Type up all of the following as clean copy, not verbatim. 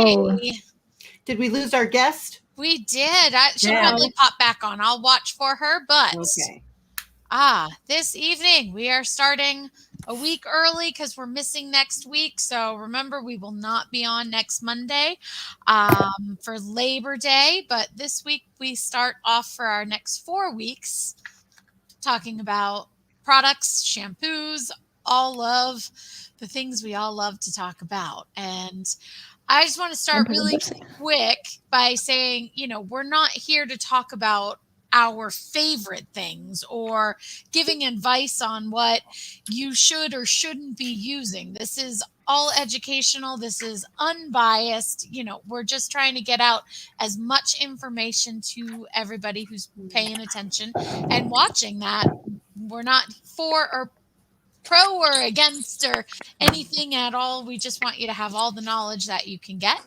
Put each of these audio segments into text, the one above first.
Oh, Did we lose our guest? We did. She'll Yeah. probably pop back on. I'll watch for her. But Okay. this evening we are starting a week early because we're missing next week. So remember, we will not be on next Monday for Labor Day. But this week we start off for our next 4 weeks talking about products, shampoos, all of the things we all love to talk about. And I just want to start really quick by saying, we're not here to talk about our favorite things or giving advice on what you should or shouldn't be using. This is all educational. This is unbiased. We're just trying to get out as much information to everybody who's paying attention and watching that. We're not for or pro or against or anything at all. We just want you to have all the knowledge that you can get.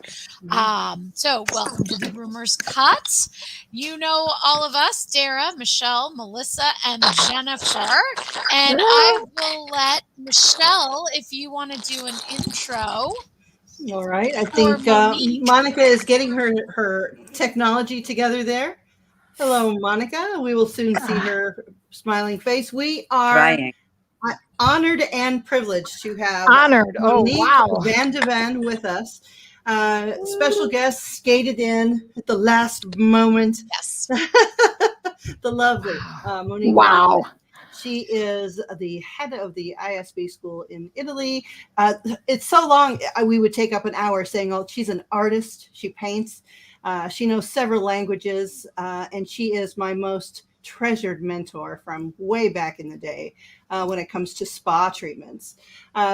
So welcome to the Rumors Cut. All of us, Dara, Michelle, Melissa, and Jennifer. And I will let Michelle, if you want to do an intro. All right. I think Monica is getting her technology together there. Hello, Monica. We will soon see her smiling face. We are honored and privileged to have Monique Van de Ven with us. Special guest skated in at the last moment. Yes. The lovely Monique. Wow. She is the head of the ISB school in Italy. It's so long, we would take up an hour saying, she's an artist. She paints. She knows several languages, and she is my most treasured mentor from way back in the day when it comes to spa treatments.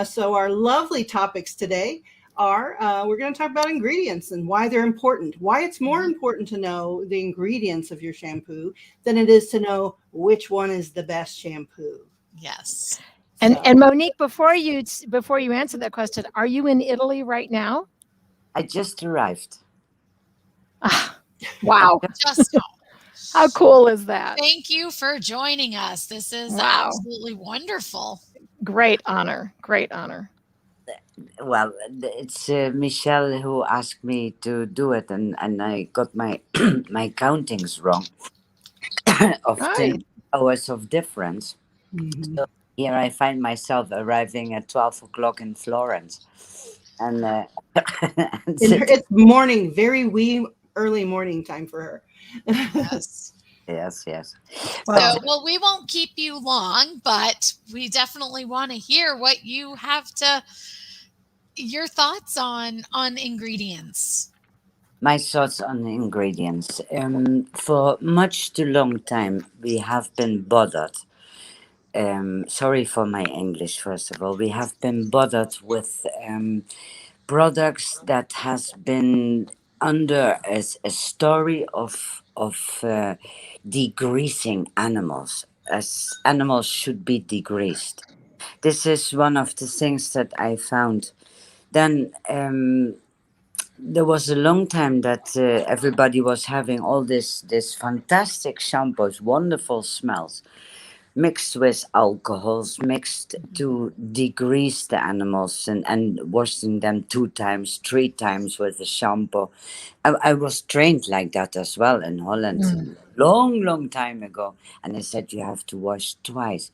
So our lovely topics today are we're going to talk about ingredients and why they're important, why it's more important to know the ingredients of your shampoo than it is to know which one is the best shampoo. Yes. And Monique, before you answer that question, are you in Italy right now? I just arrived. Wow. Just how cool is that? Thank you for joining us. This is absolutely wonderful. Great honor. Great honor. Well, it's Michelle who asked me to do it, and I got my my countings wrong of 10 hours of difference. Mm-hmm. So here I find myself arriving at 12 o'clock in Florence. And it's morning, very wee early morning time for her. Yes. Yes. So, we won't keep you long, but we definitely want to hear what you have your thoughts on ingredients. My thoughts on ingredients. For much too long time, we have been bothered. Sorry for my English, first of all. We have been bothered with products that has been under a story of degreasing animals, as animals should be degreased. This is one of the things that I found. Then there was a long time that everybody was having all this fantastic shampoos, wonderful smells, mixed with alcohols, mixed to degrease the animals and washing them 2 times, 3 times with the shampoo. I was trained like that as well in Holland long time ago. And they said you have to wash twice.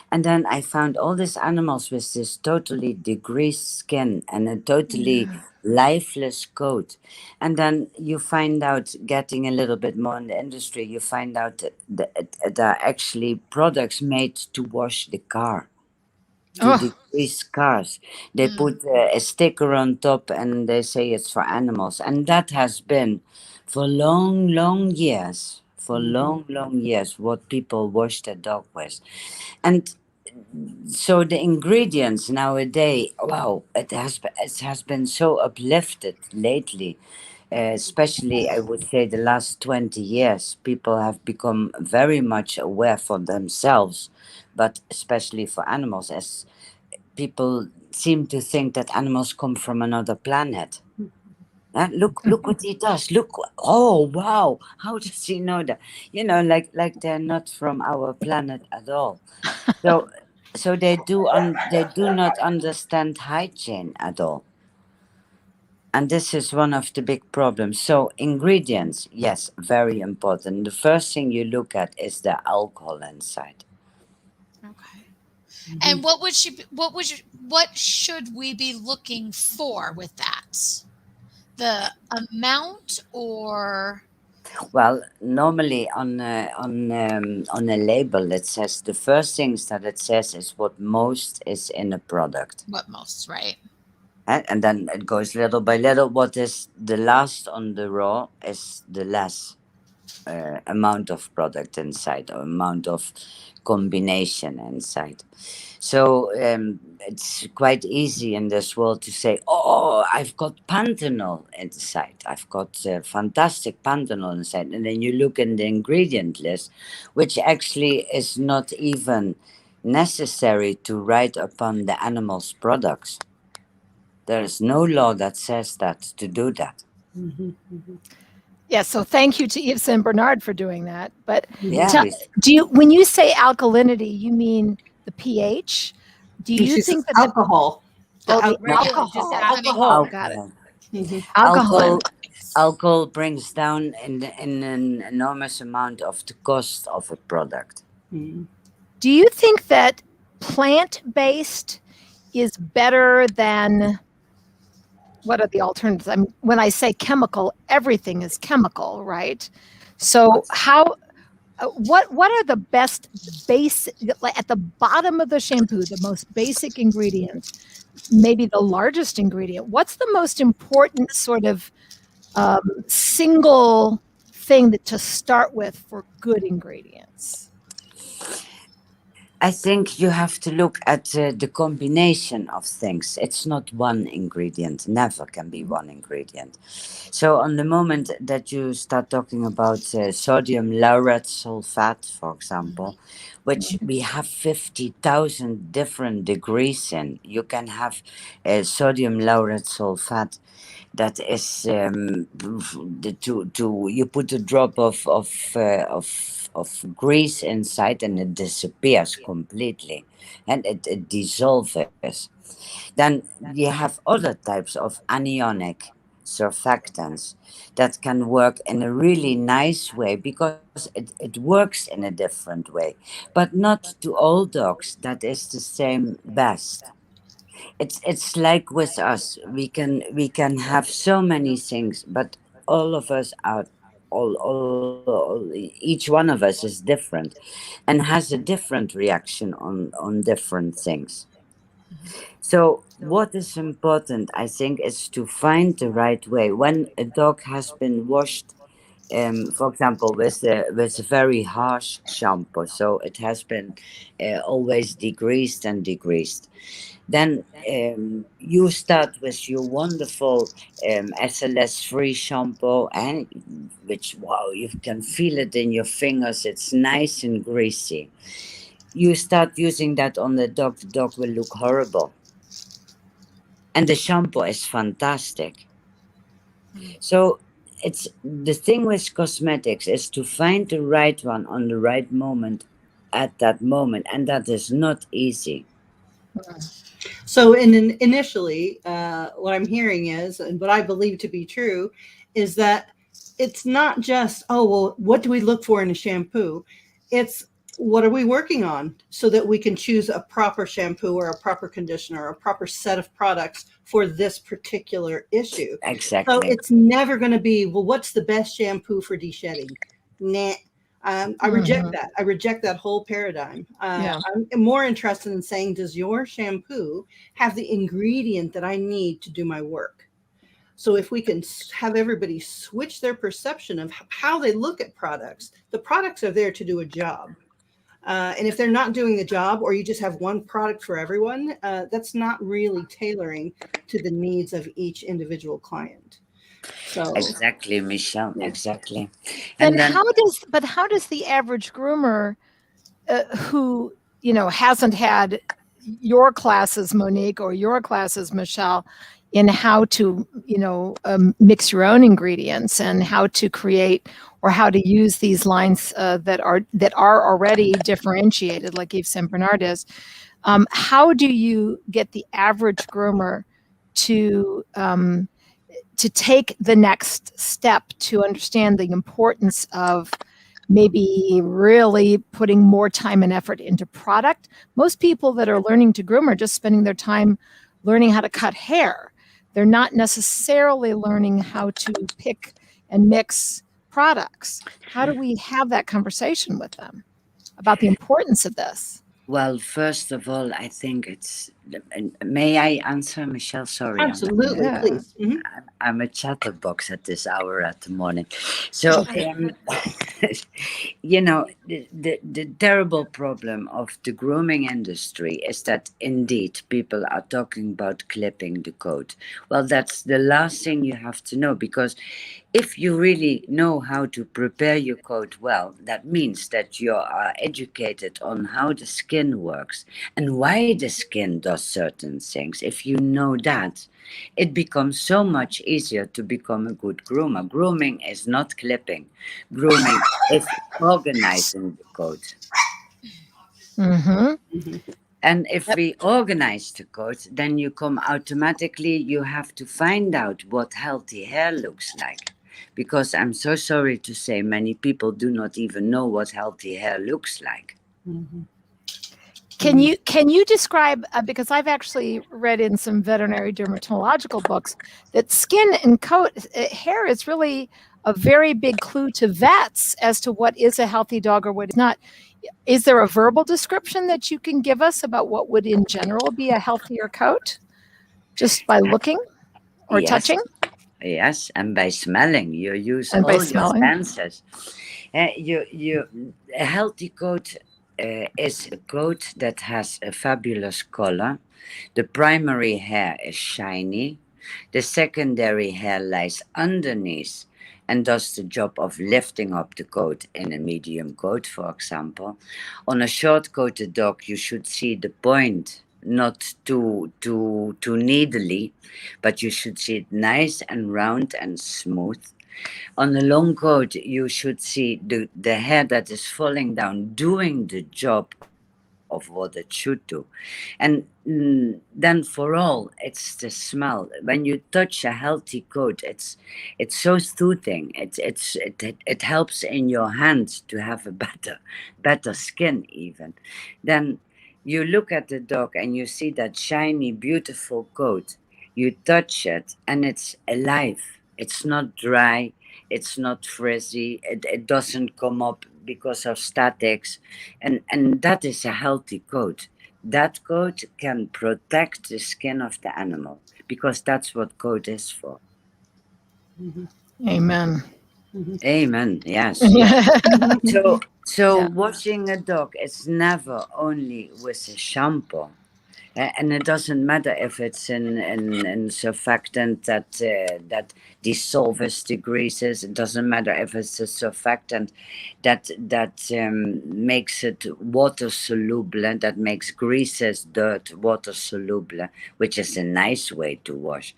And then I found all these animals with this totally degreased skin and a totally lifeless coat. And then you find out, getting a little bit more in the industry, you find out that there are actually products made to wash the car, to degrease cars. They put a sticker on top and they say it's for animals. And that has been for long years, what people wash their dog with. And so the ingredients nowadays, it has been so uplifted lately. Especially, I would say, the last 20 years, people have become very much aware for themselves, but especially for animals, as people seem to think that animals come from another planet. Look what he does. Look, oh wow, how does he know that? Like they're not from our planet at all. So they do not understand hygiene at all. And this is one of the big problems. So ingredients, yes, very important. The first thing you look at is the alcohol inside. Okay. Mhm. And what should we be looking for with that? The amount or Well, normally on a label it says the first things that it says is what most is in a product. what most, right? And then it goes little by little. What is the last on the raw is the less amount of product inside or amount of combination inside. So it's quite easy in this world to say, "Oh, I've got panthenol inside. I've got fantastic panthenol inside," and then you look in the ingredient list, which actually is not even necessary to write upon the animal's products. There is no law that says that to do that. Mhm. Mhm. Yeah, so thank you to Yves Saint Bernard for doing that. But Mhm. Yeah, tell, do you, when you say alkalinity, you mean the pH? Do And you she says think that alcohol. oh, the Regular, just alcohol, adding got it. alcohol. Mhm. Alcohol. Alcohol alcohol brings down in an enormous amount of the cost of a product. Mhm. Do you think that plant-based is better than what are the alternatives? When I say chemical, everything is chemical, right? So how what are the best basic like at the bottom of the shampoo, the most basic ingredient, maybe the largest ingredient? What's the most important sort of single thing that to start with for good ingredients? I think you have to look at the combination of things. It's not one ingredient, never can be one ingredient. So, on the moment that you start talking about sodium lauryl sulfate, for example, which we have 50,000 different degrees in, you can have sodium lauryl sulfate that is to you put a drop of grease inside and it disappears completely and it dissolves. Then you have other types of anionic surfactants that can work in a really nice way because it works in a different way, but not to all dogs that is the same best. It's like with us, we can have so many things, but all of us are each one of us is different and has a different reaction on different things. So what is important, I think, is to find the right way when a dog has been washed, for example, with a very harsh shampoo, so it has been always degreased and degreased. Then you start with your wonderful SLS-free shampoo, and which, wow, you can feel it in your fingers. It's nice and greasy. You start using that on the dog will look horrible, and the shampoo is fantastic. So it's the thing with cosmetics is to find the right one on the right moment at that moment, and that is not easy. So, initially, what I'm hearing is, and what I believe to be true, is that it's not just, oh, well, what do we look for in a shampoo? It's what are we working on so that we can choose a proper shampoo or a proper conditioner or a proper set of products for this particular issue. So Exactly. it's never going to be, well, what's the best shampoo for de-shedding? Nah. I reject Mhm. that. I reject that whole paradigm. Yeah. I'm more interested in saying, does your shampoo have the ingredient that I need to do my work? So if we can have everybody switch their perception of how they look at products, the products are there to do a job. And if they're not doing the job, or you just have one product for everyone, that's not really tailoring to the needs of each individual client. So, Exactly, Michelle. yeah. Exactly. Then And then how does the average groomer who hasn't had your classes, Monique, or your classes, Michelle, in how to mix your own ingredients and how to create or how to use these lines that are already differentiated, like Yves Saint Bernard is. How do you get the average groomer to to take the next step to understand the importance of maybe really putting more time and effort into product. Most people that are learning to groom are just spending their time learning how to cut hair. They're not necessarily learning how to pick and mix products. How do we have that conversation with them about the importance of this? Well, first of all, I think it's. May I answer, Michelle? Sorry, Absolutely, Yeah. please. I'm a chatterbox at this hour at the morning. So, the terrible problem of the grooming industry is that indeed people are talking about clipping the coat. Well, that's the last thing you have to know, because if you really know how to prepare your coat well, that means that you are educated on how the skin works and why the skin does certain things. If you know that, it becomes so much easier to become a good groomer. Grooming is not clipping. Grooming is organizing the coat. Mm-hmm. And if we organize the coat, then you have to find out what healthy hair looks like. Because I'm so sorry to say, many people do not even know what healthy hair looks like. Can you describe, because I've actually read in some veterinary dermatological books that skin and coat hair is really a very big clue to vets as to what is a healthy dog or what is not. Is there a verbal description that you can give us about what would in general be a healthier coat just by looking or Yes. touching Yes, and by smelling, you use and by all your smelling? senses. A healthy coat is a coat that has a fabulous color. The primary hair is shiny. The secondary hair lies underneath and does the job of lifting up the coat in a medium coat, for example. On a short-coated dog, you should see the point, not too needly, but you should see it nice and round and smooth. On a long coat, you should see the hair that is falling down doing the job of what it should do. And then for all, it's the smell. When you touch a healthy coat, it's so soothing. It helps in your hands to have a better skin even. Then you look at the dog and you see that shiny, beautiful coat. You touch it and it's alive. It's not dry. It's not frizzy. It doesn't come up because of statics. And that is a healthy coat. That coat can protect the skin of the animal because that's what coat is for. Amen. Amen. Yes, yes. So Yeah. washing a dog is never only with a shampoo. And it doesn't matter if it's in surfactant that dissolves the greases. It doesn't matter if it's a surfactant that makes it water soluble, and that makes greases, dirt, water soluble, which is a nice way to wash.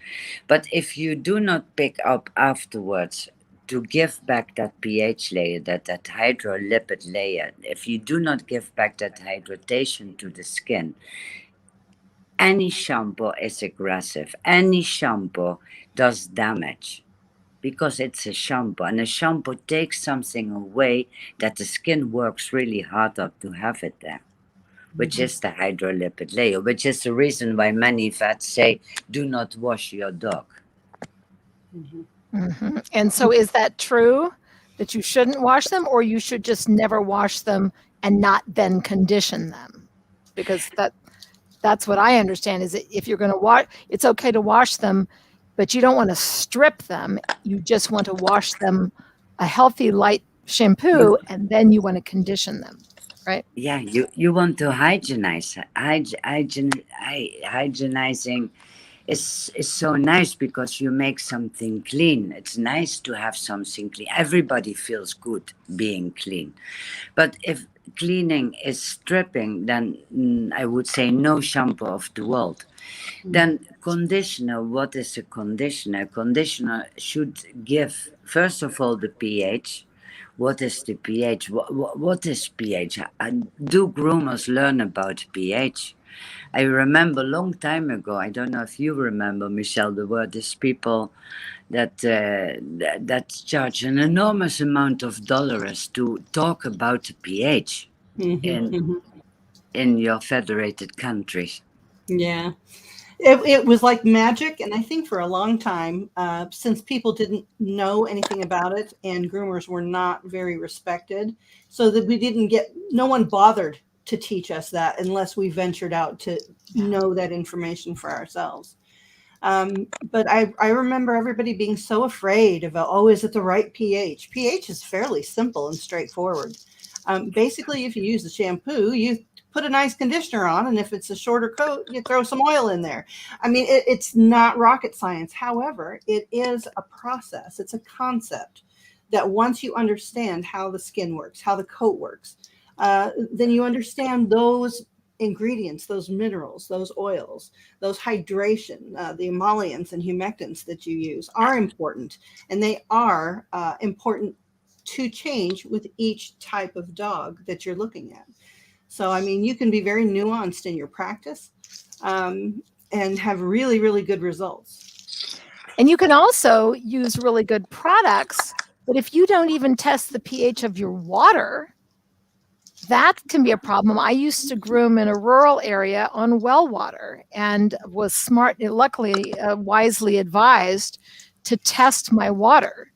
But if you do not pick up afterwards to give back that pH layer, that hydrolipid layer, if you do not give back that hydration to the skin, any shampoo is aggressive. Any shampoo does damage because it's a shampoo, and a shampoo takes something away that the skin works really hard up to have it there, which is the hydrolipid layer, which is the reason why many vets say, do not wash your dog. And so is that true that you shouldn't wash them, or you should just never wash them and not then condition them? Because that's what I understand is that if you're going to wash, it's okay to wash them, but you don't want to strip them. You just want to wash them a healthy light shampoo, and then you want to condition them, right? Yeah, you want to hygienize. Hygienizing is so nice because you make something clean. It's nice to have something clean. Everybody feels good being clean. But if cleaning is stripping, then I would say no shampoo of the world. Then conditioner, what is a conditioner? Conditioner should give, first of all, the pH, what is the pH? What is pH? Do groomers learn about pH? I remember a long time ago, I don't know if you remember, Michelle, there were these people that charge an enormous amount of dollars to talk about the pH in Hmm. in your federated countries. Yeah. It was like magic, and I think for a long time, since people didn't know anything about it and groomers were not very respected, so that we didn't get, no one bothered to teach us that unless we ventured out to know that information for ourselves. But I remember everybody being so afraid of, oh, is it the right pH? pH is fairly simple and straightforward. Basically, if you use the shampoo, you put a nice conditioner on, and if it's a shorter coat, you throw some oil in there. I mean, it's not rocket science. However, it is a process. It's a concept that once you understand how the skin works, how the coat works, then you understand those ingredients, those minerals, those oils, those hydration, the emollients and humectants that you use are important, and they are important to change with each type of dog that you're looking at. So, I mean, you can be very nuanced in your practice and have really, really good results. And you can also use really good products, but if you don't even test the pH of your water, that can be a problem. I used to groom in a rural area on well water and was luckily wisely advised to test my water.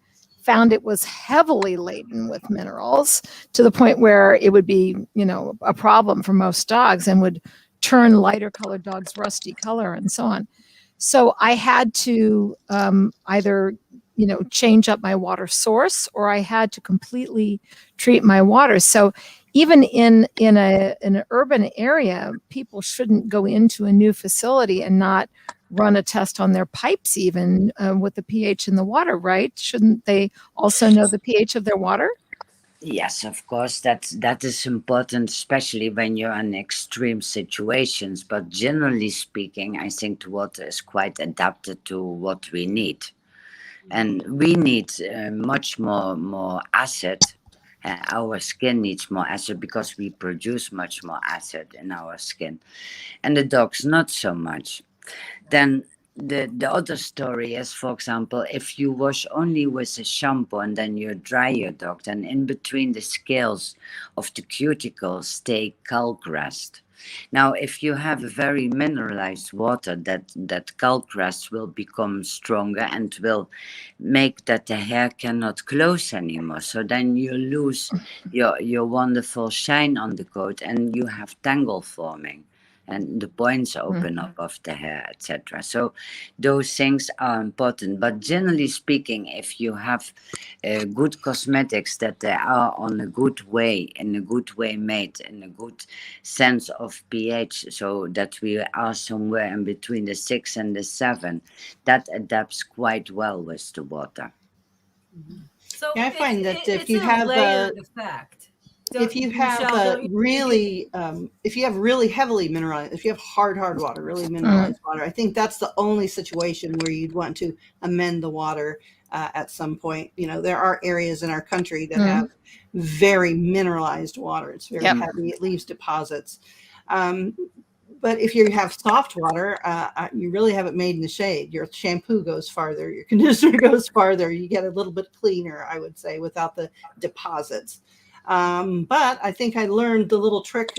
Found it was heavily laden with minerals to the point where it would be, a problem for most dogs and would turn lighter colored dogs rusty color and so on. So I had to either change up my water source, or I had to completely treat my water. So even in an urban area, people shouldn't go into a new facility and not run a test on their pipes, even with the pH in the water, right? Shouldn't they also know the pH of their water? Yes, of course, that is important, especially when you're in extreme situations. But generally speaking, I think the water is quite adapted to what we need, and we need much more acid. Our skin needs more acid because we produce much more acid in our skin, and the dogs not so much. Then the other story is, for example, if you wash only with a shampoo and then you dry your dog, then in between the scales of the cuticles stay calc rest. Now, if you have a very mineralized water, that calc rest will become stronger and will make that the hair cannot close anymore. So then you lose your wonderful shine on the coat, and you have tangle forming, and the points open up of the hair, etc. So those things are important. But generally speaking, if you have good cosmetics that they are on a good way, in a good way made, in a good sense of pH, so that we are somewhere in between the 6 and the 7, that adapts quite well with the water. So Yeah, I find that if it's you a have layered effect. if you have Michelle, don't you think if you have really heavily mineralized, if you have hard water, really mineralized water, I think that's the only situation where you'd want to amend the water at some point. There are areas in our country that have very mineralized water. It's very heavy. It leaves deposits. But if you have soft water, you really have it made in the shade. Your shampoo goes farther, your conditioner goes farther. You get a little bit cleaner, I would say, without the deposits. But I think I learned the little trick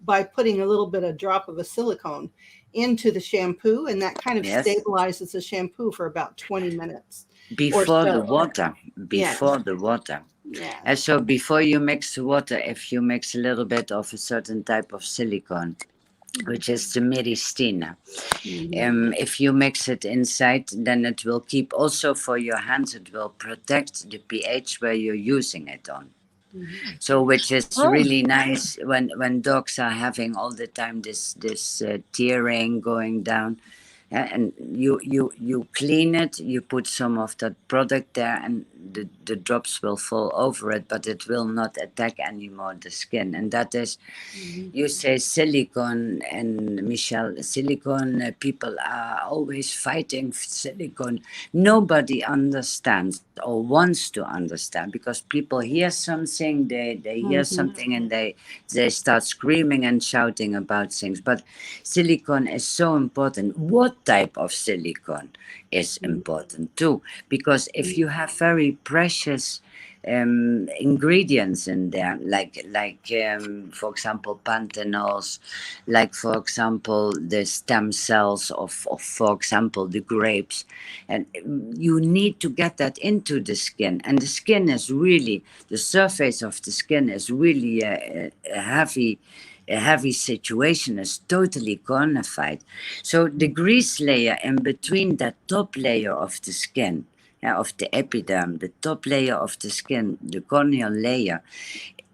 by putting a little bit of drop of a silicone into the shampoo, and that kind of stabilizes the shampoo for about 20 minutes. Before the water. Yeah. And so before you mix the water, if you mix a little bit of a certain type of silicone, which is the myristina, if you mix it inside, then it will keep also for your hands, it will protect the pH where you're using it on. So, which is really nice when dogs are having all the time this tearing going down, and you clean it, you put some of that product there, and the drops will fall over it, but it will not attack anymore the skin. And that is, you say silicone, and Michelle, silicone, people are always fighting silicone. Nobody understands or wants to understand, because people hear something, they hear something, and they start screaming and shouting about things. But silicone is so important. What type of silicone is important too, because if you have very precious ingredients in there, for example panthenols, like for example the stem cells of for example the grapes, and you need to get that into the skin. And the skin is really, the surface of the skin is really a heavy situation, is totally cornified. So the grease layer in between that top layer of the skin, of the epiderm, the top layer of the skin, the corneal layer,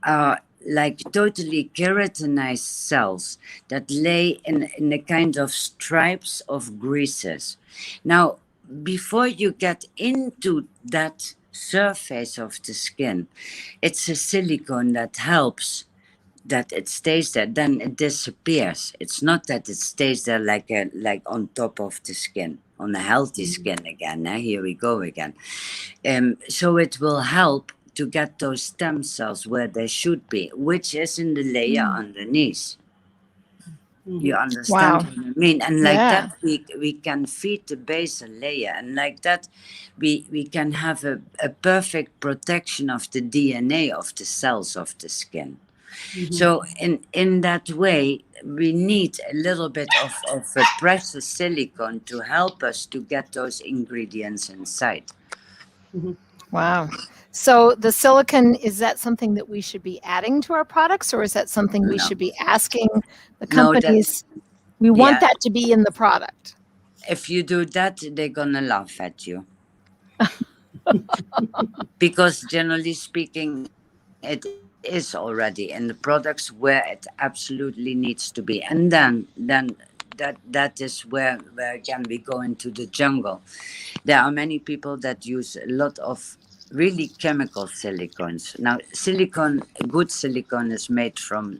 are like totally keratinized cells that lay in a kind of stripes of greases. Now, before you get into that surface of the skin, it's a silicone that helps that it stays there. Then it disappears. It's not that it stays there like on top of the skin, on a healthy skin again. Here we go again. So it will help to get those stem cells where they should be, which is in the layer underneath. You understand Wow. what I mean? And like Yeah. that, we can feed the basal layer, and like that, we can have a perfect protection of the DNA of the cells of the skin. So in that way, we need a little bit of a precious silicone to help us to get those ingredients inside. Wow. So the silicon, is that something that we should be adding to our products, or is that something we No, should be asking the no, that companies? We want yeah. that to be in the product. If you do that, they're gonna laugh at you. Because generally speaking, it is already in the products where it absolutely needs to be. And then that is where again we go into the jungle. There are many people that use a lot of really chemical silicones. Now silicone, good silicone is made from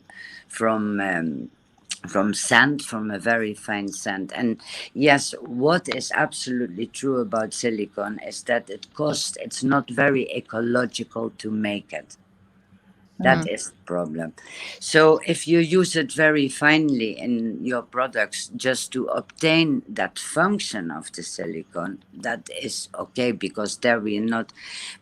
from sand, from a very fine sand. And yes, what is absolutely true about silicone is that it's not very ecological to make it. That is the problem. So if you use it very finely in your products just to obtain that function of the silicone, that is okay, because there we are not.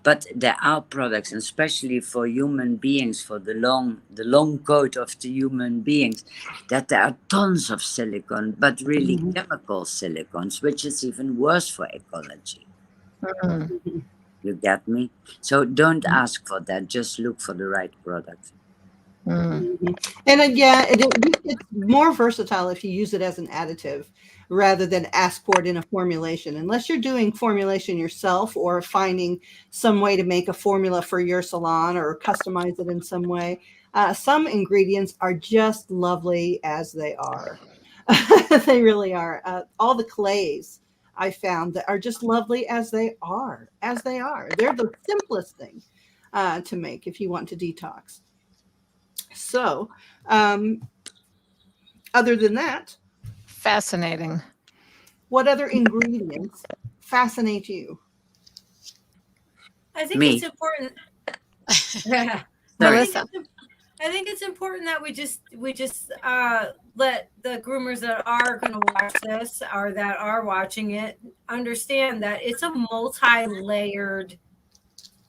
But there are products, and especially for human beings, for the long coat of the human beings, that there are tons of silicone, but really chemical silicones, which is even worse for ecology. You get me? So don't ask for that. Just look for the right product. And it's more versatile if you use it as an additive rather than ask for it in a formulation. Unless you're doing formulation yourself or finding some way to make a formula for your salon or customize it in some way. Some ingredients are just lovely as they are. They really are. All the clays I found that are just lovely as they are. As they are. They're the simplest thing to make if you want to detox. So, other than that, Fascinating. what other ingredients fascinate you? I think Me. it's important. Sorry. Melissa. I think it's important that we just let the groomers that are going to watch this or that are watching it understand that it's a multi-layered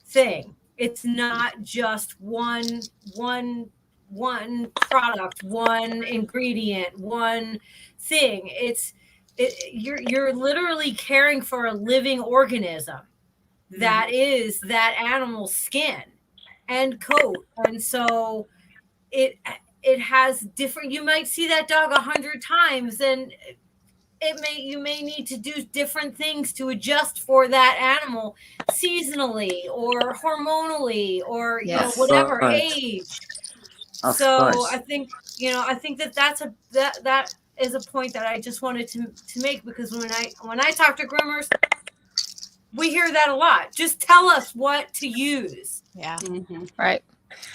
thing. It's not just one product, one ingredient, one thing. You're literally caring for a living organism that is that animal's skin and coat. And so it has different, you might see that dog 100 times, and you may need to do different things to adjust for that animal seasonally or hormonally or Yes. whatever Of course. age. Of So course. I think that is a point that I just wanted to make, because when I talk to groomers, We hear that a lot. Just tell us what to use. Yeah. Mhm. Right.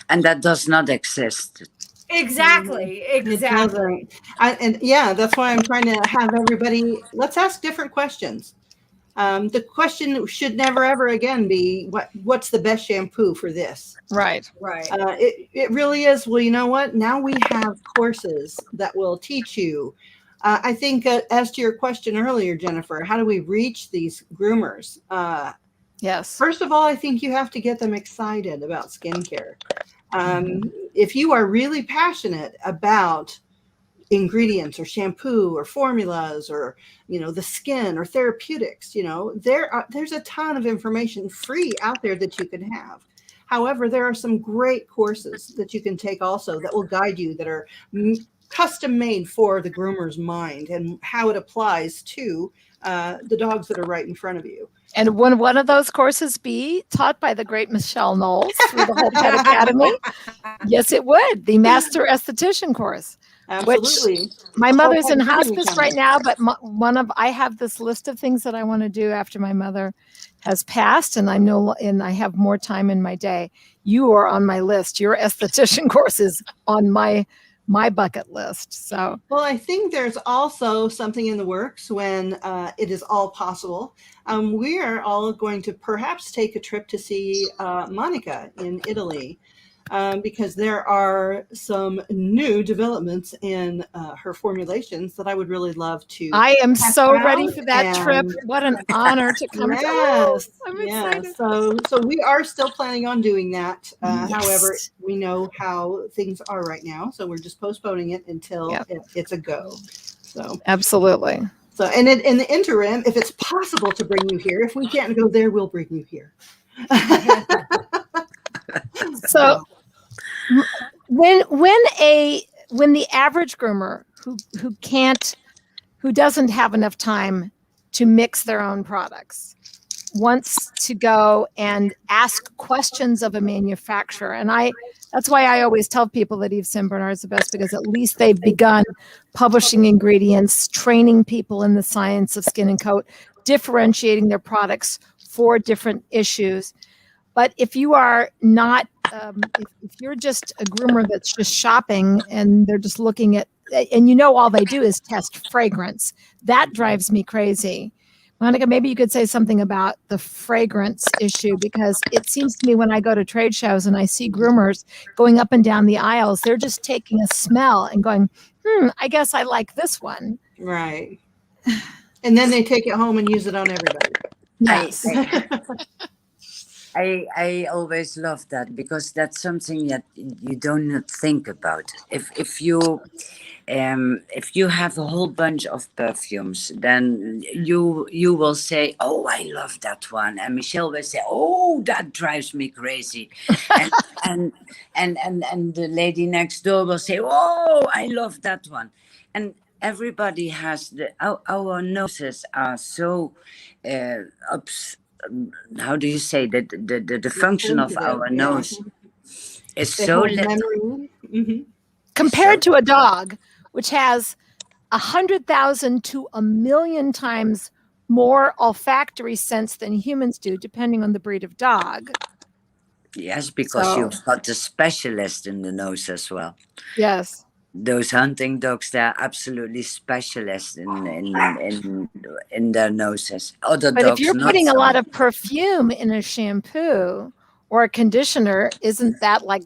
And that does not exist. Exactly. It Exactly. doesn't. And yeah, that's why I'm trying to have everybody, let's ask different questions. The question should never, ever again be, what's the best shampoo for this? Right. Right. It really is. Well, you know what? Now we have courses that will teach you. I think, as to your question earlier, Jennifer, how do we reach these groomers? Yes. First of all, I think you have to get them excited about skincare. If you are really passionate about ingredients or shampoo or formulas or the skin or therapeutics, there's a ton of information free out there that you can have. However, there are some great courses that you can take also that will guide you, that are custom made for the groomer's mind and how it applies to the dogs that are right in front of you. And would one of those courses be taught by the great Michelle Knowles through the whole Pet Academy? Yes, it would. The Master Esthetician course. Absolutely. Which my The whole mother's Pet in Academy hospice Academy. right now, but I have this list of things that I want to do after my mother has passed, and I have more time in my day. You are on my list. Your esthetician course is on my bucket list. So, well, I think there's also something in the works when it is all possible. We are all going to perhaps take a trip to see Monica in Italy, because there are some new developments in her formulations that I would really love to. I am so ready out for that trip. What an honor to come to. Yes, I'm yes. excited. So we are still planning on doing that. Yes. However, we know how things are right now, so we're just postponing it until it's a go. So Absolutely. So, and in the interim, if it's possible to bring you here, if we can't go there, we'll bring you here. So when the average groomer who doesn't have enough time to mix their own products wants to go and ask questions of a manufacturer, and that's why I always tell people that Yves Saint Bernard is the best, because at least they've begun publishing ingredients, training people in the science of skin and coat, differentiating their products for different issues. But if you are not, if you're just a groomer that's just shopping and they're just looking at, and all they do is test fragrance, that drives me crazy. Monica, maybe you could say something about the fragrance issue, because it seems to me when I go to trade shows and I see groomers going up and down the aisles, they're just taking a smell and going, I guess I like this one. Right. And then they take it home and use it on everybody. Yes. I always love that, because that's something that you don't think about. If you have a whole bunch of perfumes, then you will say, "Oh, I love that one," and Michelle will say, "Oh, that drives me crazy," and the lady next door will say, "Oh, I love that one," and everybody has our noses are so how do you say that the function of our nose is They so hold little. memory. Mm-hmm. Compared to a dog, which has 100,000 to 1,000,000 times more olfactory sense than humans do, depending on the breed of dog. Yes, because you've got the specialist in the nose as well. Yes. Those hunting dogs, they're absolutely specialists in their noses. Other But dogs, if you're not putting a so lot much. of perfume in a shampoo or a conditioner, isn't that like,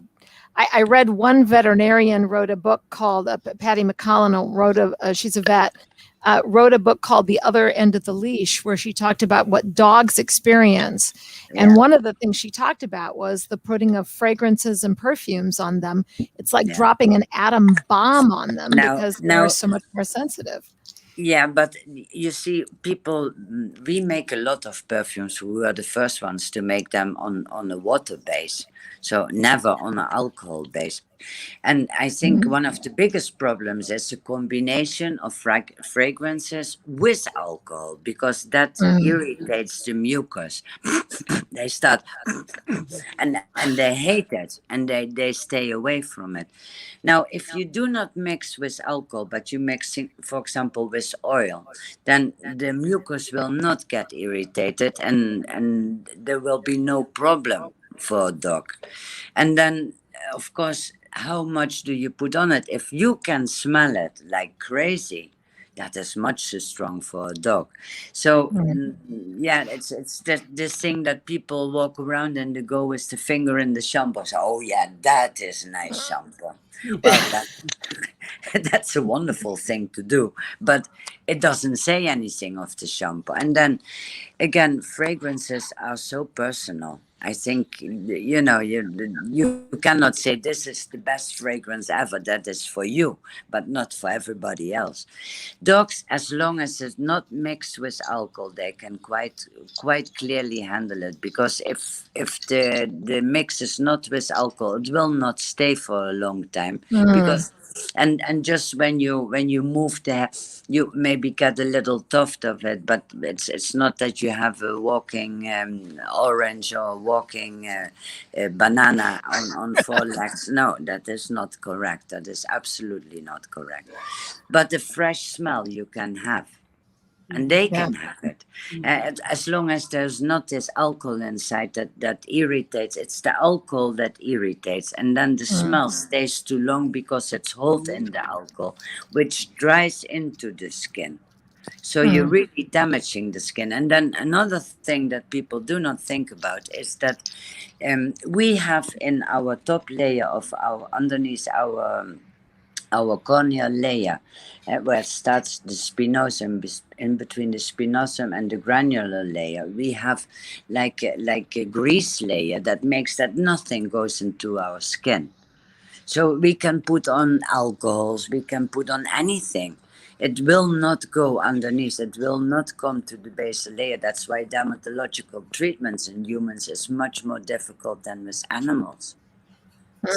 I read one veterinarian wrote a book called, Patty McConnell wrote she's a vet, wrote a book called The Other End of the Leash, where she talked about what dogs experience. And one of the things she talked about was the putting of fragrances and perfumes on them. It's like dropping an atom bomb on them, because they're so much more sensitive. Yeah, but you see, we make a lot of perfumes. We were the first ones to make them on a water base. So never on an alcohol base. And I think one of the biggest problems is the combination of fragrances with alcohol, because that irritates the mucus. They start and they hate it, and they stay away from it. Now, if you do not mix with alcohol, but you mix, for example, with oil, then the mucus will not get irritated, and there will be no problem for a dog. And then, of course, how much do you put on it? If you can smell it like crazy, that is much too strong for a dog. So yeah, it's this thing that people walk around and they go with the finger in the shampoo. So, oh yeah, that is nice shampoo. Well, that's a wonderful thing to do, but it doesn't say anything of the shampoo. And then again, fragrances are so personal. I think, you cannot say this is the best fragrance ever. That is for you, but not for everybody else. Dogs, as long as it's not mixed with alcohol, they can quite clearly handle it. Because if the mix is not with alcohol, it will not stay for a long time. Because and just when you move there, you maybe get a little tuft of it, but it's not that you have a walking orange or walking banana on four legs. No, that is not correct. That is absolutely not correct. But the fresh smell you can have, and they can have it, as long as there's not this alcohol inside that irritates. It's the alcohol that irritates, and then the smell stays too long because it's held in the alcohol, which dries into the skin. So you're really damaging the skin. And then another thing that people do not think about is that we have in our top layer of our underneath our corneal layer, where it starts the spinosum, in between the spinosum and the granular layer, we have like a grease layer that makes that nothing goes into our skin. So we can put on alcohols, we can put on anything. It will not go underneath. It will not come to the basal layer. That's why dermatological treatments in humans is much more difficult than with animals.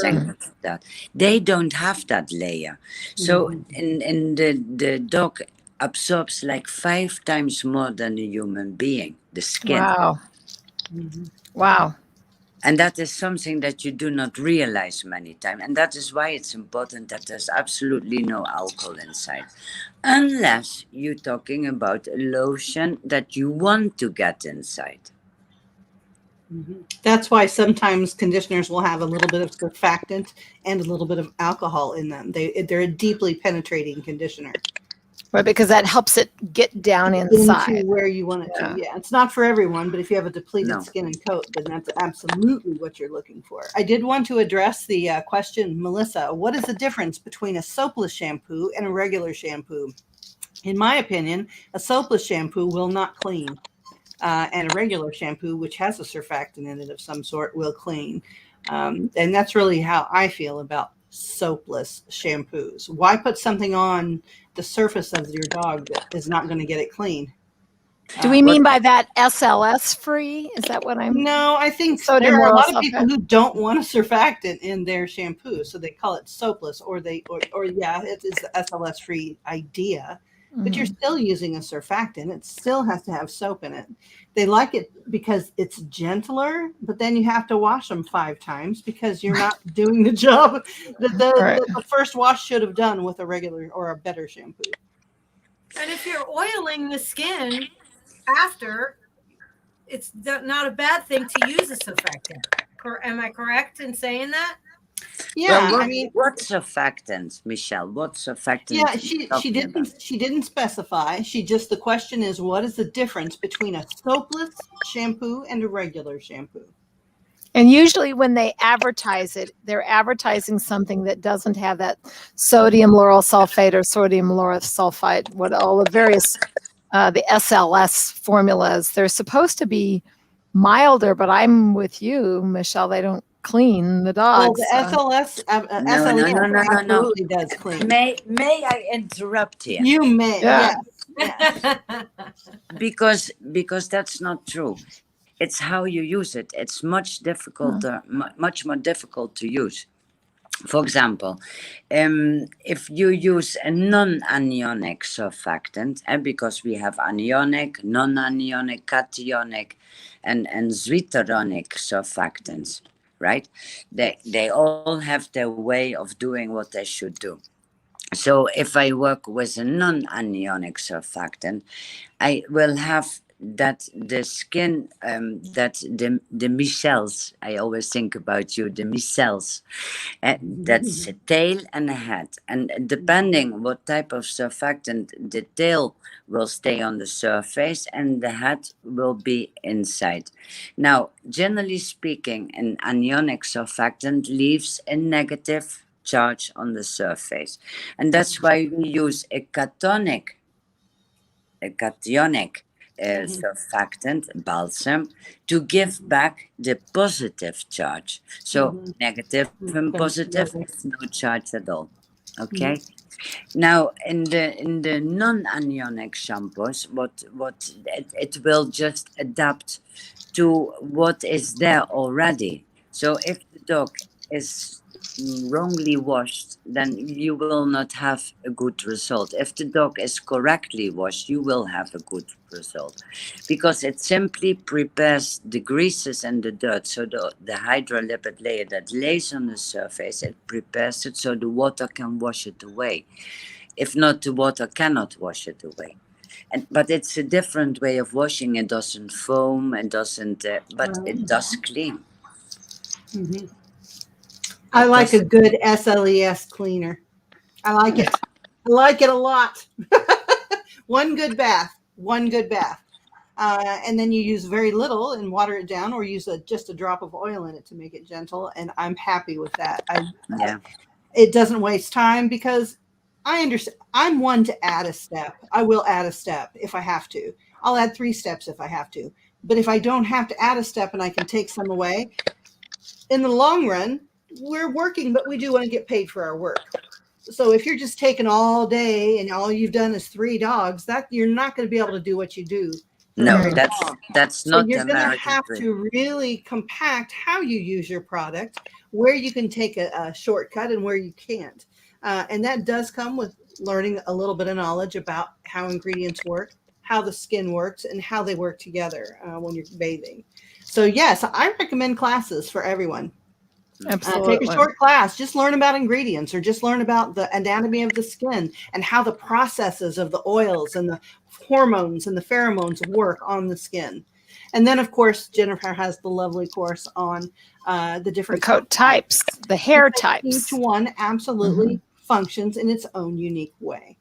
Thank you for that. They don't have that layer. So in the dog absorbs like 5 times more than a human being, the skin. Wow. Wow. And that is something that you do not realize many times. And that is why it's important that there's absolutely no alcohol inside. Unless you're talking about a lotion that you want to get inside. That's why sometimes conditioners will have a little bit of surfactant and a little bit of alcohol in them. They're a deeply penetrating conditioner. Right, because that helps it get down inside. Into where you want it to. Yeah, it's not for everyone, but if you have a depleted skin and coat, then that's absolutely what you're looking for. I did want to address the question, Melissa, what is the difference between a soapless shampoo and a regular shampoo? In my opinion, a soapless shampoo will not clean. And a regular shampoo, which has a surfactant in it of some sort, will clean. And that's really how I feel about soapless shampoos. Why put something on the surface of your dog that is not going to get it clean? Do we mean by that SLS free? Is that what I'm? No, I think Sodium there are a lot of lauryl people who don't want a surfactant in their shampoo, so they call it soapless, or yeah, it is the SLS free idea. But you're still using a surfactant. It still has to have soap in it. They like it because it's gentler, but then you have to wash them 5 times because you're not doing the job that the first wash should have done with a regular or a better shampoo. And if you're oiling the skin after, it's not a bad thing to use a surfactant. Am I correct in saying that? Yeah, well, I mean, what surfactants, Michelle? What surfactants? Yeah, she didn't specify. The question is, what is the difference between a soapless shampoo and a regular shampoo? And usually when they advertise it, they're advertising something that doesn't have that sodium lauryl sulfate or sodium lauryl sulfite, what all the various the SLS formulas. They're supposed to be milder, but I'm with you, Michelle. They don't clean the dogs. Well, the SLS absolutely does clean. May I interrupt here? You may. Yeah. Yes. Because that's not true. It's how you use it. It's much difficult, much more difficult to use. For example, if you use a non-anionic surfactant, because we have anionic, non-anionic, cationic, and zwitteronic surfactants, right? They all have their way of doing what they should do. So if I work with a non-anionic surfactant, I will have that the skin, that the micelles, I always think about you, the micelles, that's a tail and a head. And depending what type of surfactant, the tail will stay on the surface and the head will be inside. Now, generally speaking, an anionic surfactant leaves a negative charge on the surface. And that's why we use a cationic surfactant, balsam, to give back the positive charge. So negative and positive, no charge at all. Okay. Now, in the non-anionic shampoos, what it will just adapt to what is there already. So if the dog is wrongly washed, then you will not have a good result. If the dog is correctly washed, you will have a good result, because it simply prepares the greases and the dirt. So the hydrolipid layer that lays on the surface, it prepares it so the water can wash it away. If not, the water cannot wash it away. But it's a different way of washing. It doesn't foam, it doesn't, but it does clean. I like a good SLES cleaner. I like it. I like it a lot. One good bath. And then you use very little and water it down, or use just a drop of oil in it to make it gentle. And I'm happy with that. It doesn't waste time, because I understand. I'm one to add a step. I will add a step if I have to. I'll add 3 steps if I have to. But if I don't have to add a step and I can take some away, in the long run, we're working, but we do want to get paid for our work. So if you're just taking all day and all you've done is 3 dogs, that you're not going to be able to do what you do. No, that's not. So you're going to have to really compact how you use your product, where you can take a shortcut and where you can't. And that does come with learning a little bit of knowledge about how ingredients work, how the skin works, and how they work together when you're bathing. So yes, I recommend classes for everyone. Absolutely. Take a short class, just learn about ingredients, or just learn about the anatomy of the skin and how the processes of the oils and the hormones and the pheromones work on the skin. And then, of course, Jennifer has the lovely course on the different coat types, the hair types. Each one absolutely functions in its own unique way.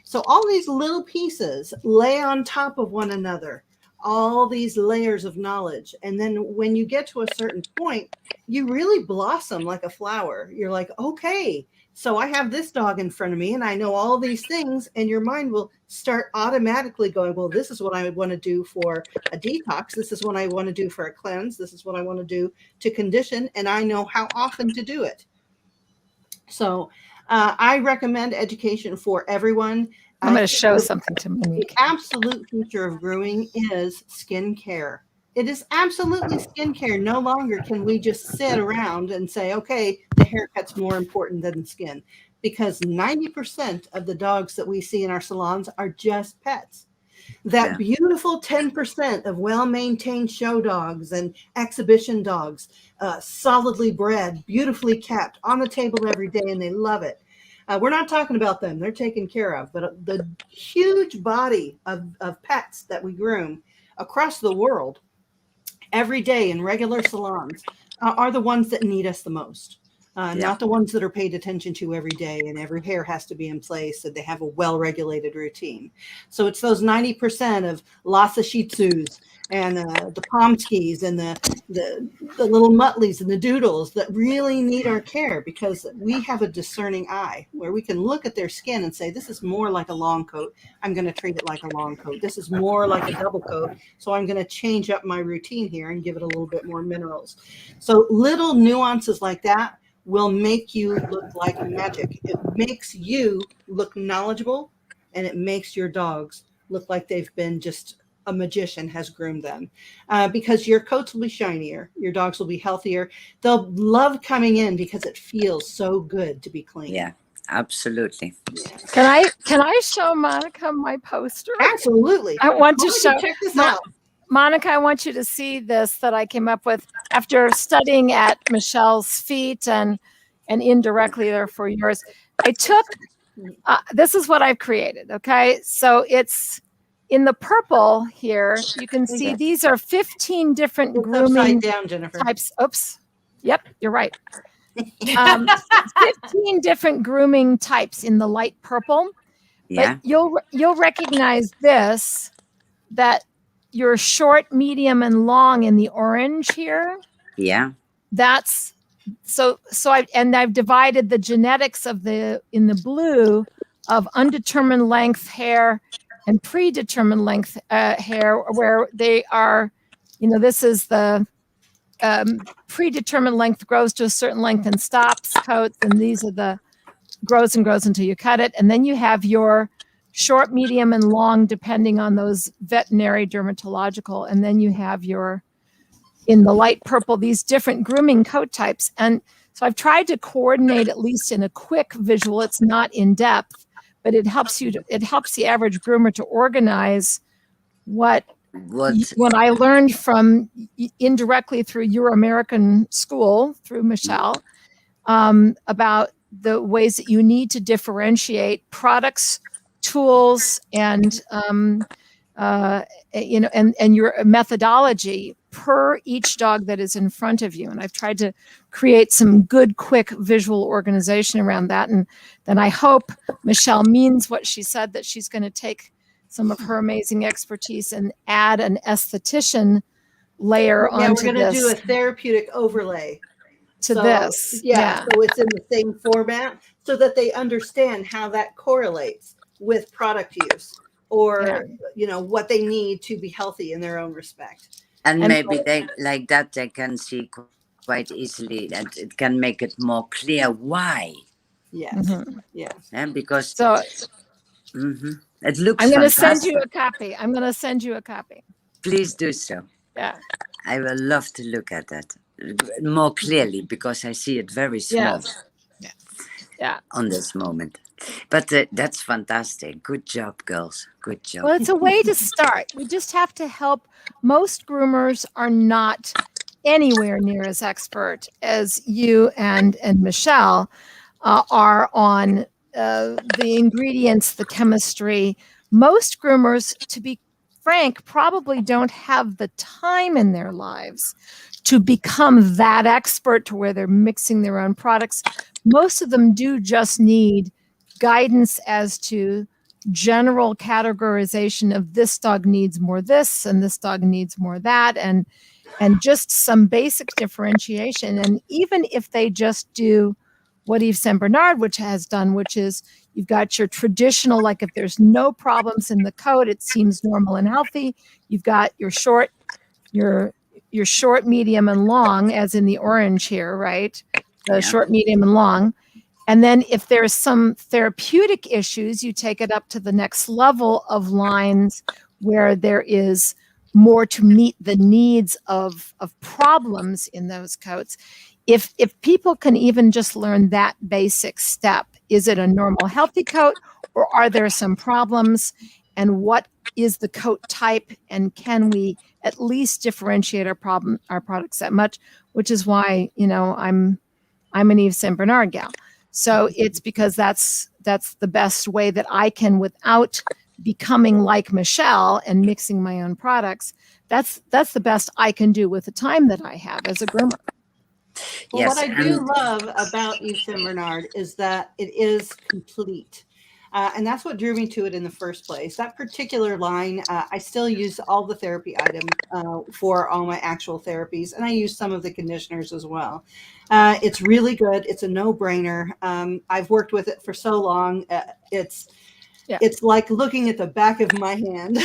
So all these little pieces lay on top of one another, all these layers of knowledge. And then when you get to a certain point, you really blossom like a flower. You're like, okay, so I have this dog in front of me and I know all these things, and your mind will start automatically going, well, this is what I would want to do for a detox. This is what I want to do for a cleanse. This is what I want to do to condition. And I know how often to do it. So I recommend education for everyone. I'm going to show something to Monique. The absolute future of grooming is skincare. It is absolutely skincare. No longer can we just sit around and say, okay, the haircut's more important than the skin, because 90% of the dogs that we see in our salons are just pets. That beautiful 10% of well-maintained show dogs and exhibition dogs, solidly bred, beautifully kept, on the table every day, and they love it. We're not talking about them. They're taken care of. But the huge body of pets that we groom across the world every day in regular salons are the ones that need us the most. Not the ones that are paid attention to every day and every hair has to be in place and they have a well-regulated routine. So it's those 90% of Lhasa Shih Tzus and the Pomskis and the little Muttleys and the Doodles that really need our care, because we have a discerning eye where we can look at their skin and say, this is more like a long coat. I'm going to treat it like a long coat. This is more like a double coat. So I'm going to change up my routine here and give it a little bit more minerals. So little nuances like that will make you look like magic. It makes you look knowledgeable, and it makes your dogs look like they've been just a magician has groomed them, because your coats will be shinier, your dogs will be healthier. They'll love coming in because it feels so good to be clean. Yeah, absolutely. Can I show Monica my poster? Absolutely. I want to Monica, show check this out. Monica, I want you to see this that I came up with after studying at Michelle's feet and indirectly there for yours. I took this is what I've created. Okay, so it's in the purple here. You can see these are 15 different It's grooming upside down, Jennifer. types. Oops. Yep, you're right. 15 different grooming types in the light purple. Yeah. But you'll recognize this, that your short, medium, and long in the orange here. Yeah. That's I've divided the genetics of in the blue of undetermined length hair and predetermined length hair, where they are, this is the predetermined length grows to a certain length and stops coats, and these are the grows and grows until you cut it. And then you have your short, medium, and long, depending on those veterinary dermatological. And then you have in the light purple, these different grooming coat types. And so I've tried to coordinate, at least in a quick visual. It's not in depth, but it helps the average groomer to organize what I learned from indirectly through your American school, through Michelle, about the ways that you need to differentiate products, tools, and your methodology per each dog that is in front of you. And I've tried to create some good, quick visual organization around that. And then I hope Michelle means what she said, that she's going to take some of her amazing expertise and add an esthetician layer onto we're going to this. do a therapeutic overlay to this. So it's in the same format so that they understand how that correlates with product use or what they need to be healthy in their own respect. And maybe they like that they can see quite easily that it can make it more clear why. Yes. Mm-hmm. Yes. And because it looks I'm going to fantastic. send you a copy. I'm going to send you a copy. Please do so. Yeah. I will love to look at that more clearly because I see it very small. Yeah. On this moment. But that's fantastic. Good job, girls. Good job. Well, it's a way to start. We just have to help. Most groomers are not anywhere near as expert as you and Michelle are on the ingredients, the chemistry. Most groomers, to be frank, probably don't have the time in their lives to become that expert to where they're mixing their own products. Most of them do just need guidance as to general categorization of this dog needs more this and this dog needs more that, and just some basic differentiation. And even if they just do what Yves Saint Bernard has done, which is you've got your traditional, like if there's no problems in the coat, it seems normal and healthy. You've got your short, medium, and long, as in the orange here, right? The short, medium, and long. And then if there's some therapeutic issues, you take it up to the next level of lines where there is more to meet the needs of problems in those coats. If people can even just learn that basic step, is it a normal healthy coat or are there some problems, and what is the coat type, and can we at least differentiate our products that much, which is why, I'm an Yves Saint Bernard gal. So it's because that's the best way that I can, without becoming like Michelle and mixing my own products. That's the best I can do with the time that I have as a groomer. Well, what I do love about Yves Saint Bernard is that it is complete. And that's what drew me to it in the first place. That particular line, I still use all the therapy items for all my actual therapies, and I use some of the conditioners as well. It's really good. It's a no-brainer. I've worked with it for so long. It's like looking at the back of my hand.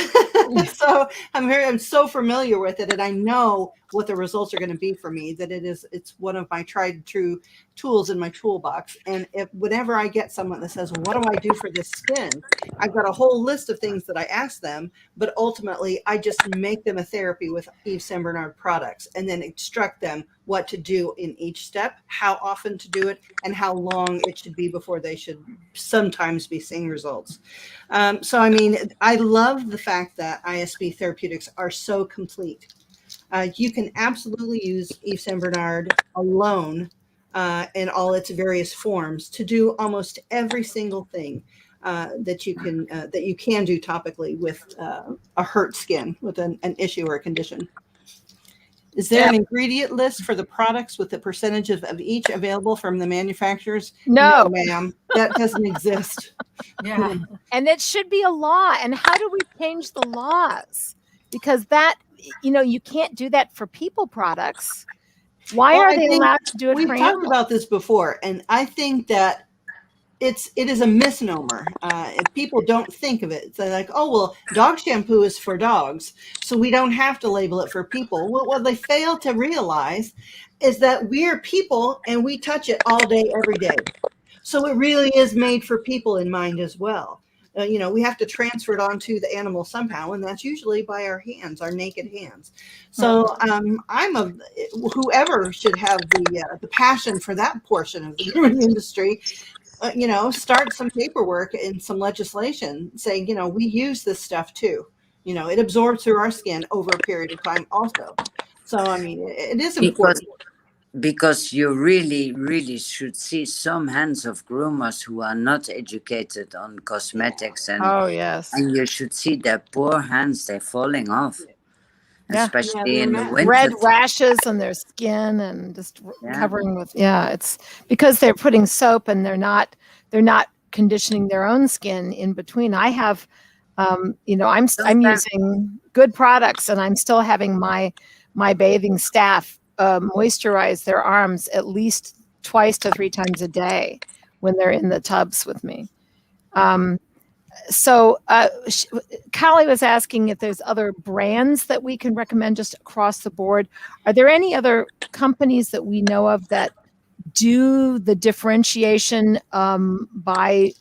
So I'm so familiar with it, and I know what the results are going to be for me, that it's one of my tried and true tools in my toolbox. And if whenever I get someone that says, what do I do for this skin? I've got a whole list of things that I ask them, but ultimately I just make them a therapy with Yves Saint Bernard products and then instruct them what to do in each step, how often to do it, and how long it should be before they should sometimes be seeing results. So, I mean, I love the fact that ISB therapeutics are so complete. You can absolutely use Yves Saint Bernard alone in all its various forms to do almost every single thing that you can do topically with a hurt skin, with an issue or a condition. Is there an ingredient list for the products with the percentage of each available from the manufacturers? No. No, ma'am, that doesn't exist. Yeah. And it should be a law. And how do we change the laws? Because that, you can't do that for people products. Why Well, are I they think allowed to do it We've for talked animals? about this before, and I think that it is a misnomer. If people don't think of it, they're like, oh, well, dog shampoo is for dogs, so we don't have to label it for people. Well, what they fail to realize is that we're people and we touch it all day, every day. So it really is made for people in mind as well. We have to transfer it onto the animal somehow, and that's usually by our hands, our naked hands. So whoever should have the passion for that portion of the grooming industry, start some paperwork and some legislation saying, we use this stuff too. It absorbs through our skin over a period of time also. So, I mean, it is important. Because you really, really should see some hands of groomers who are not educated on cosmetics, and Oh, yes. and you should see their poor hands, they're falling off, Yeah. especially in the winter. Red rashes on their skin and just covering with, it's because they're putting soap and they're not conditioning their own skin in between. I have, I'm using good products, and I'm still having my bathing staff moisturize their arms at least 2 to 3 times a day when they're in the tubs with me. So Callie was asking if there's other brands that we can recommend just across the board. Are there any other companies that we know of that do the differentiation by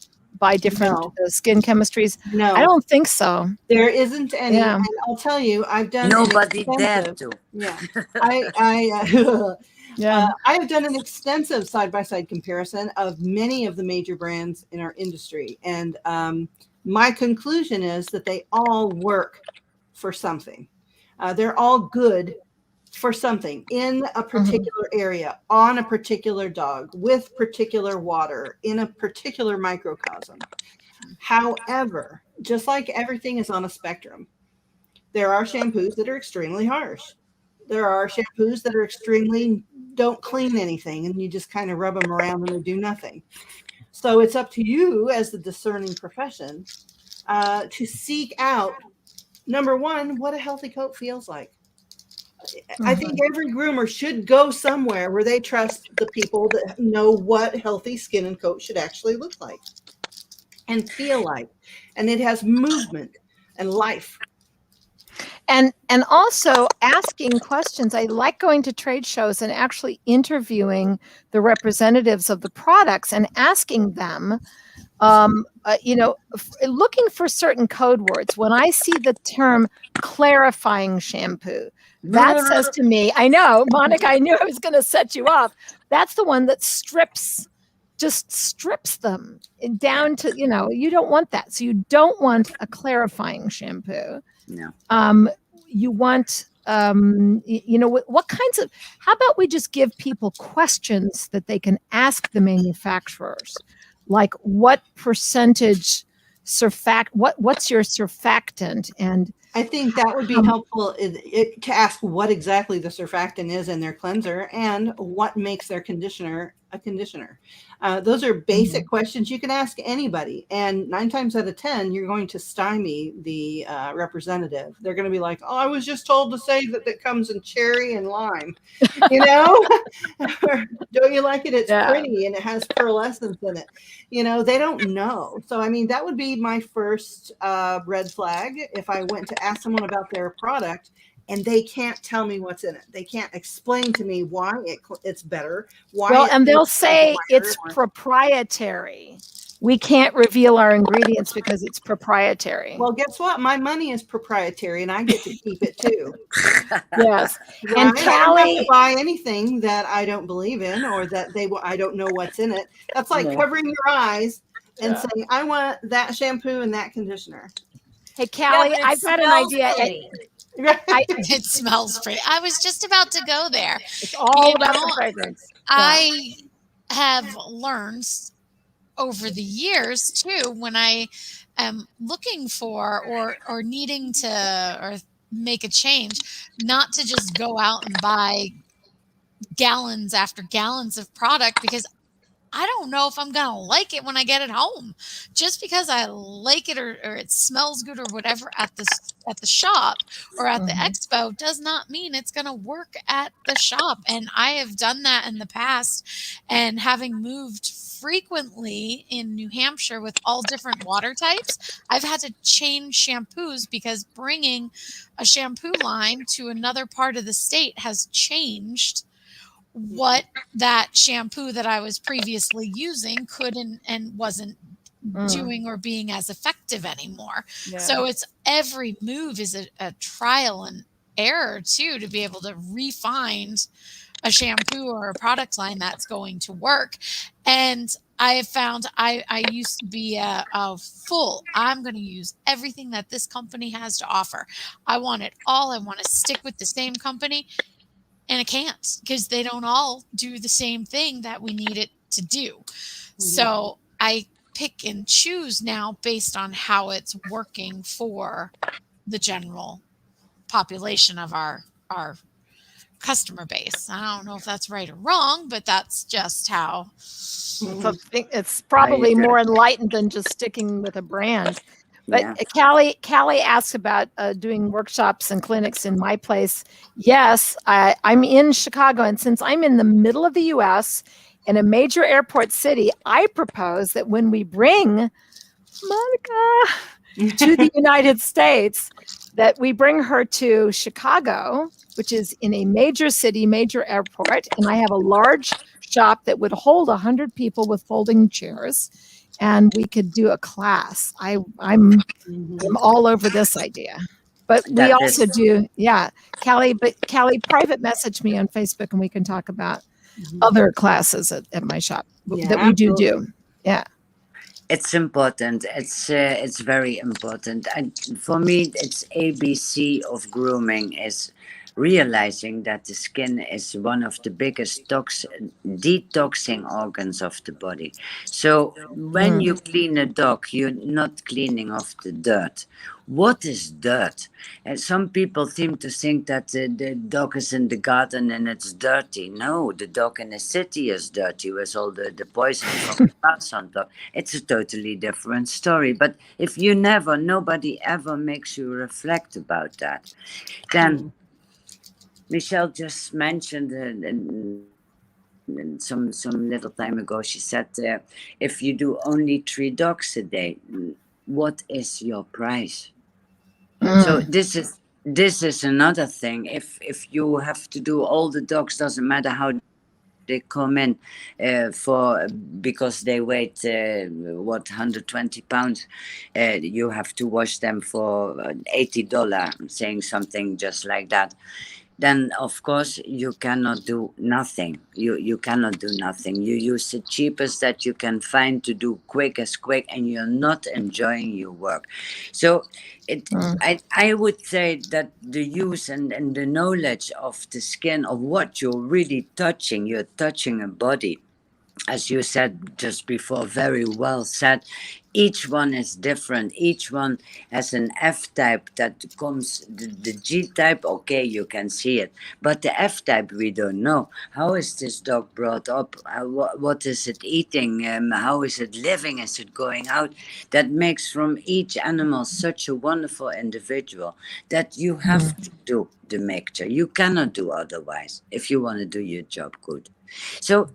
different skin chemistries? No, I don't think so. There isn't any. Yeah. And I'll tell you, I've done Nobody dared to. Yeah, I have done an extensive side-by-side comparison of many of the major brands in our industry, and my conclusion is that they all work for something. They're all good for something in a particular area, on a particular dog, with particular water, in a particular microcosm. However, just like everything is on a spectrum, there are shampoos that are extremely harsh. There are shampoos that are extremely don't clean anything, and you just kind of rub them around and they do nothing. So it's up to you as the discerning profession to seek out, number one, what a healthy coat feels like. I think every groomer should go somewhere where they trust the people that know what healthy skin and coat should actually look like and feel like, and it has movement and life. And also asking questions. I like going to trade shows and actually interviewing the representatives of the products and asking them, looking for certain code words. When I see the term clarifying shampoo, that says to me, I know, Monica, I knew I was going to set you off. That's the one that just strips them down to, you don't want that. So you don't want a clarifying shampoo. No. You want, what kinds of, how about we just give people questions that they can ask the manufacturers? Like what percentage what's your surfactant? And I think that would be helpful to ask what exactly the surfactant is in their cleanser and what makes their conditioner a conditioner. Those are basic questions you can ask anybody. And 9 times out of 10, you're going to stymie the representative. They're going to be like, oh, I was just told to say that comes in cherry and lime. Don't you like it? It's pretty and it has pearlescence in it. They don't know. So, I mean, that would be my first red flag if I went to ask someone about their product and they can't tell me what's in it. They can't explain to me why it's better. Why Well, it and they'll tastes like say wire, it's or- proprietary. We can't reveal our ingredients because it's proprietary. Well, guess what? My money is proprietary, and I get to keep it too. Yes. Right? And I don't have to Callie, buy anything that I don't believe in, or that I don't know what's in it. That's like No. covering your eyes and Yeah. saying, "I want that shampoo and that conditioner." hey, Yeah, Callie, but it I've got an smells idea. pretty. It smells pretty. I was just about to go there. It's all You about know, the fragrance. I have learned over the years too, when I am looking for or needing to or make a change, not to just go out and buy gallons after gallons of product, because I don't know if I'm going to like it when I get it home. Just because I like it, or it smells good or whatever at the shop or at the Mhm. expo, does not mean it's going to work at the shop. And I have done that in the past, and having moved frequently in New Hampshire with all different water types, I've had to change shampoos because bringing a shampoo line to another part of the state has changed what that shampoo that I was previously using could and wasn't doing or being as effective anymore. Yeah. So it's every move is a trial and error too, to be able to refine a shampoo or a product line that's going to work. And I have found I used to be a full, I'm going to use everything that this company has to offer. I want it all. I want to stick with the same company. And I can't, because they don't all do the same thing that we need it to do. So I pick and choose now based on how it's working for the general population of our customer base. I don't know if that's right or wrong, but that's just how. It's probably agree. more enlightened than just sticking with a brand. But Yeah. Callie asked about doing workshops and clinics in my place. Yes, I'm in Chicago, and since I'm in the middle of the U.S. in a major airport city, I propose that when we bring Monica to the United States, that we bring her to Chicago, which is in a major city, major airport, and I have a large shop that would hold 100 people with folding chairs, and we could do a class. I'm all over this idea. But we That also is do, yeah, Callie, private message me on Facebook and we can talk about other classes at my shop that we do. Yeah. it's important. It's very important. And for me, it's ABC of grooming is realizing that the skin is one of the biggest detoxing organs of the body. So when you clean a dog, you're not cleaning off the dirt. What is dirt? And some people seem to think that the dog is in the garden and it's dirty. No, the dog in the city is dirty with all the poison from the cats on top. It's a totally different story. But if nobody ever makes you reflect about that, then Michelle just mentioned some little time ago, she said, if you do only 3 dogs a day, what is your price? So this is another thing. If you have to do all the dogs, doesn't matter how they come in for because they weigh 120 pounds, you have to wash them for $80. I'm saying something just like that. Then of course you cannot do nothing. You cannot do nothing. You use the cheapest that you can find to do quick, and you're not enjoying your work. So I would say that the use and the knowledge of the skin, of what you're really touching, you're touching a body, as you said just before, very well said. Each one is different. Each one has an F type that comes, the G type, okay, you can see it. But the F type, we don't know. How is this dog brought up? What is it eating? How is it living? Is it going out? That makes from each animal such a wonderful individual that you have to do the mixture. You cannot do otherwise if you want to do your job good. So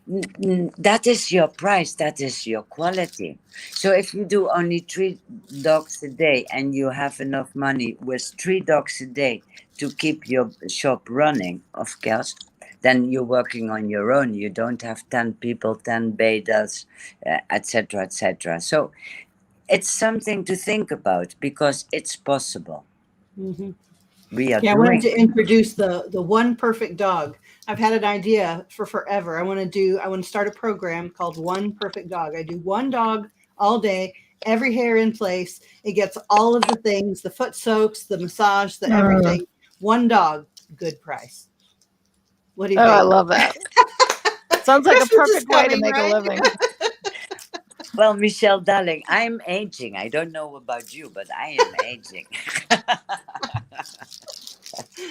That is your price, that is your quality. So if you do only 3 dogs a day and you have enough money with 3 dogs a day to keep your shop running, of course, then you're working on your own. You don't have 10 people, 10 betas, etc., etc. So it's something to think about because it's possible. Mhm. We are Yeah, I wanted doing. to introduce the one perfect dog. I've had an idea for forever. I want to start a program called One Perfect Dog. I do one dog all day, every hair in place. It gets all of the things, the foot soaks, the massage, the Mm. everything. One dog, good price. What do you Oh, I think? love that. Sounds like a Christmas is perfect way to coming, make a right? living. Well, Michelle, darling, I'm aging. I don't know about you, but I am aging.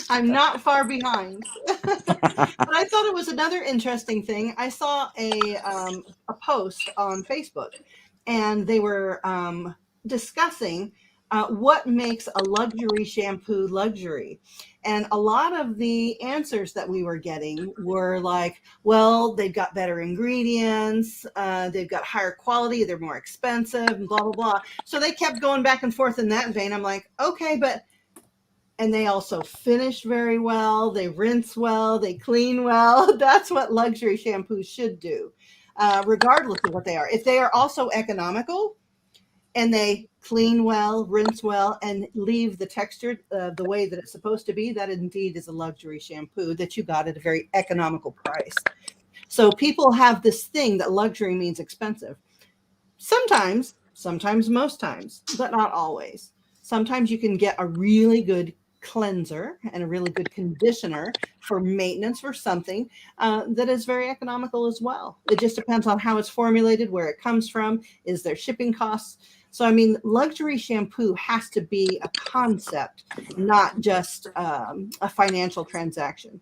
I'm not far behind. But I thought it was another interesting thing. I saw a post on Facebook, and they were discussing what makes a luxury shampoo luxury. And a lot of the answers that we were getting were like, well, they've got better ingredients, they've got higher quality, they're more expensive, and blah, blah, blah. So they kept going back and forth in that vein. I'm like, okay, but and they also finish very well, they rinse well, they clean well. That's what luxury shampoos should do, regardless of what they are. If they are also economical and they clean well, rinse well, and leave the texture the way that it's supposed to be, that indeed is a luxury shampoo that you got at a very economical price. So people have this thing that luxury means expensive. Sometimes, most times, but not always. Sometimes you can get a really good cleanser and a really good conditioner for maintenance for something that is very economical as well. It just depends on how it's formulated, where it comes from, is there shipping costs. So, I mean, luxury shampoo has to be a concept, not just a financial transaction.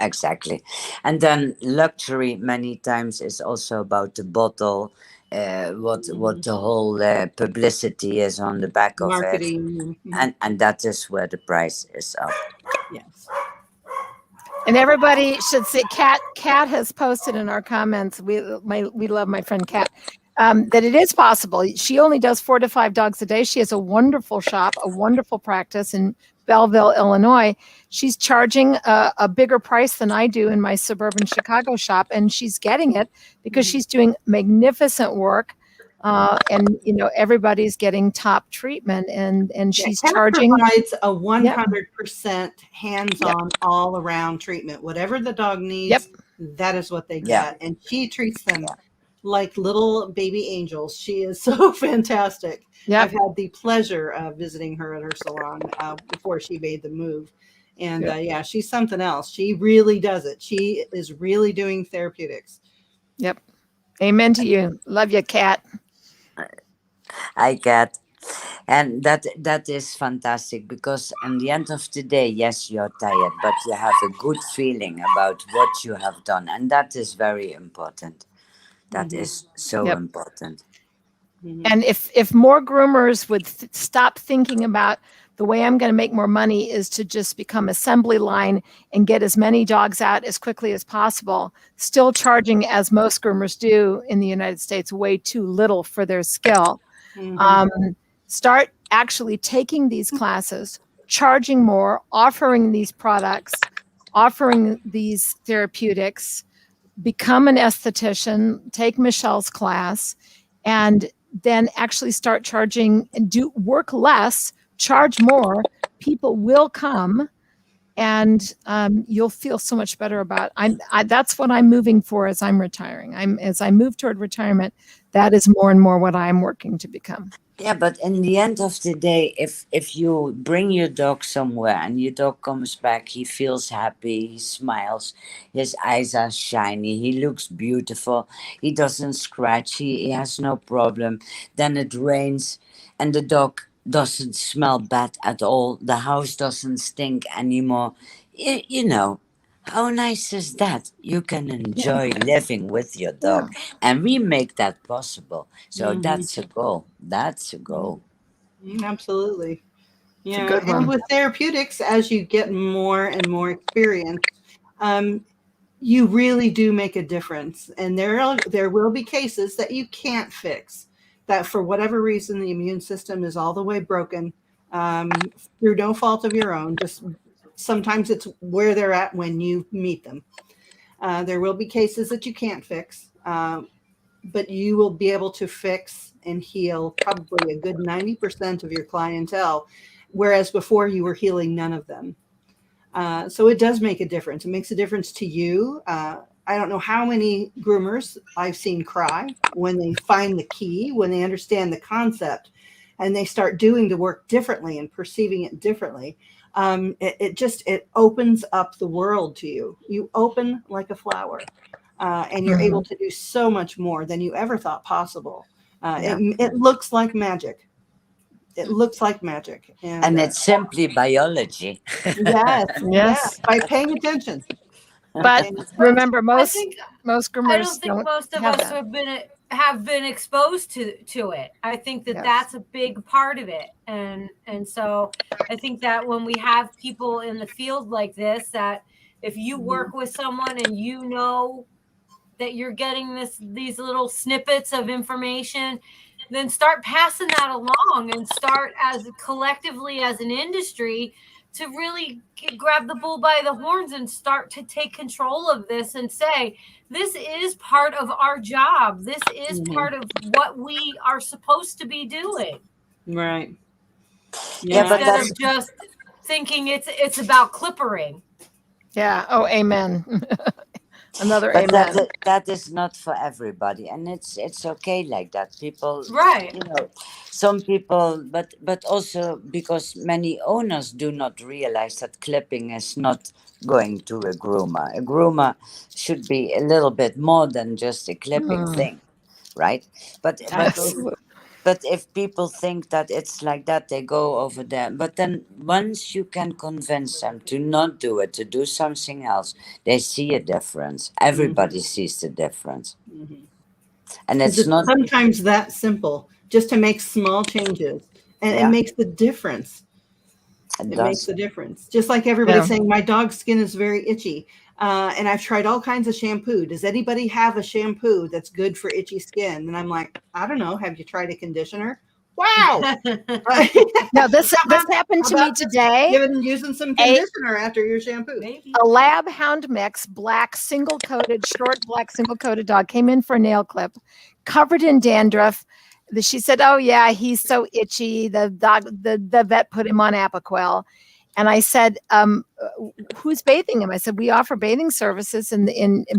Exactly. And then luxury many times is also about the bottle, what the whole publicity is on the back of it. Marketing. And that is where the price is up. Yes. And everybody should see. Kat has posted in our comments. We love my friend Kat. That it is possible. She only does 4 to 5 dogs a day. She has a wonderful shop, a wonderful practice in Belleville, Illinois. She's charging a bigger price than I do in my suburban Chicago shop, and she's getting it because she's doing magnificent work. And everybody's getting top treatment, and Yeah, she's Cat charging. provides a Yep, 100% yep, hands-on, all-around treatment. Whatever the dog yep, needs, that is what they Yeah. get, and she treats them like little baby angels. She is so fantastic. yep, I've had the pleasure of visiting her at her salon before she made the move, and yep, yeah, she's something else. She really does it. She is really doing therapeutics. yep. Amen to you. Love you, Kat. I get. And that is fantastic because in the end of the day, yes, you're tired, but you have a good feeling about what you have done. And that is very important. That Mhm, is so Yep. important. mhm, And if more groomers would stop thinking about the way I'm going to make more money is to just become assembly line and get as many dogs out as quickly as possible, still charging, as most groomers do in the United States, way too little for their skill. mhm, Um, Start actually taking these classes, charging more, offering these products, offering these therapeutics, become an esthetician, take Michelle's class, and then actually start charging and do work less, charge more. People will come, and you'll feel so much better about. That's what I'm moving for as I'm retiring. As I move toward retirement, that is more and more what I'm working to become. Yeah, but in the end of the day, if you bring your dog somewhere and your dog comes back, he feels happy, he smiles, his eyes are shiny, he looks beautiful, he doesn't scratch, he has no problem. Then it rains, and the dog doesn't smell bad at all. The house doesn't stink anymore. You know, how nice is that? You can Yeah, enjoy living with your yeah, dog, and we make that possible. So mhm, that's a goal. That's a mhm. goal. Absolutely. it's a Yeah, good and one. with therapeutics, as you get more and more experience, um, you really do make a difference. And there will be cases that you can't fix, that for whatever reason the immune system is all the way broken, through no fault of your own. Just sometimes it's where they're at when you meet them. There will be cases that you can't fix, but you will be able to fix and heal probably a good 90% of your clientele, whereas before you were healing none of them. So it does make a difference. It makes a difference to you. I don't know how many groomers I've seen cry when they find the key, when they understand the concept, and they start doing the work differently and perceiving it differently. It opens up the world to you. You open like a flower, and you're able to do so much more than you ever thought possible. It looks like magic. It looks like magic. And it's simply biology. Yes, Yes. by paying attention. But remember, I most think groomers I don't think most of have us that. have been exposed to it. I think that Yes. that's a big part of it, and so I think that when we have people in the field like this, that if you work with someone and you know that you're getting these little snippets of information, then start passing that along and start as collectively as an industry to really grab the bull by the horns and start to take control of this and say, this is part of our job. This is part of what we are supposed to be doing. Right. Yeah, but Instead of just thinking it's about clippering. Yeah. Oh, amen. Another But amen. that is not for everybody, and it's okay like that. People, Right. some people, but also because many owners do not realize that clipping is not going to a groomer. A groomer should be a little bit more than just a clipping thing, right? But if people think that it's like that, they go over there. But then once you can convince them to not do it, to do something else, they see a difference. Everybody sees the difference. And it's not sometimes that simple, just to make small changes. And it makes the difference. It makes a difference. Just like everybody saying, my dog's skin is very itchy. And I've tried all kinds of shampoo. Does anybody have a shampoo that's good for itchy skin? And I'm like, I don't know. Have you tried a conditioner? Wow. No, this happened to me today. Using some conditioner after your shampoo. Maybe. A lab hound mix, short black single coated dog came in for a nail clip, covered in dandruff. She said, "Oh yeah, he's so itchy. The vet put him on Apoquel." And I said, "Who's bathing him?" I said, "We offer bathing services, and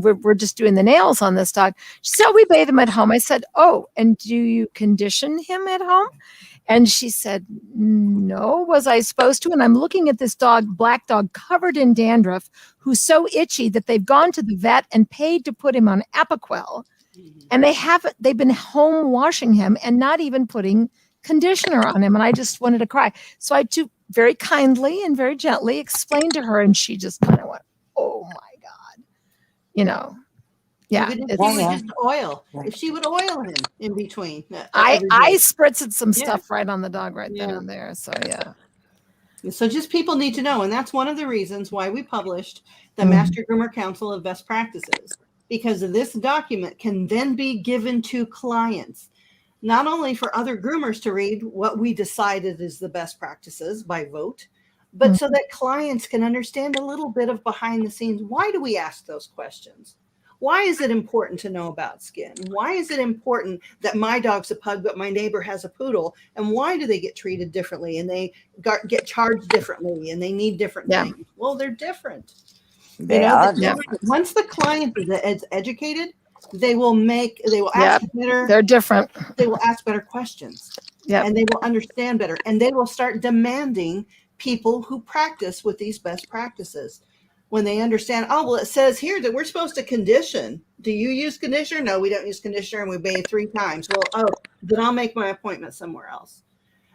we're just doing the nails on this dog." She said, "Oh, we bathe him at home." I said, "Oh, and do you condition him at home?" And she said, "No, was I supposed to?" And I'm looking at this dog, black dog, covered in dandruff, who's so itchy that they've gone to the vet and paid to put him on Apoquel. And they've been home washing him and not even putting conditioner on him. And I just wanted to cry. So I very kindly and very gently explained to her, and she just kind of went, "Oh my God." Yeah. Even if he would just oil, if she would oil him in between. I spritzed some stuff right on the dog right then and there. So yeah. So just people need to know. And that's one of the reasons why we published the Master Groomer Council of Best Practices, because this document can then be given to clients, not only for other groomers to read what we decided is the best practices by vote, but so that clients can understand a little bit of behind the scenes. Why do we ask those questions? Why is it important to know about skin? Why is it important that my dog's a pug, but my neighbor has a poodle? And why do they get treated differently, and they get charged differently, and they need different things? Well, they're different. Once the client is educated, they will ask better. They're different. They will ask better questions, and they will understand better, and they will start demanding people who practice with these best practices. When they understand, oh, well, it says here that we're supposed to condition. Do you use conditioner? No, we don't use conditioner, and we bathe 3 times. Well, then I'll make my appointment somewhere else.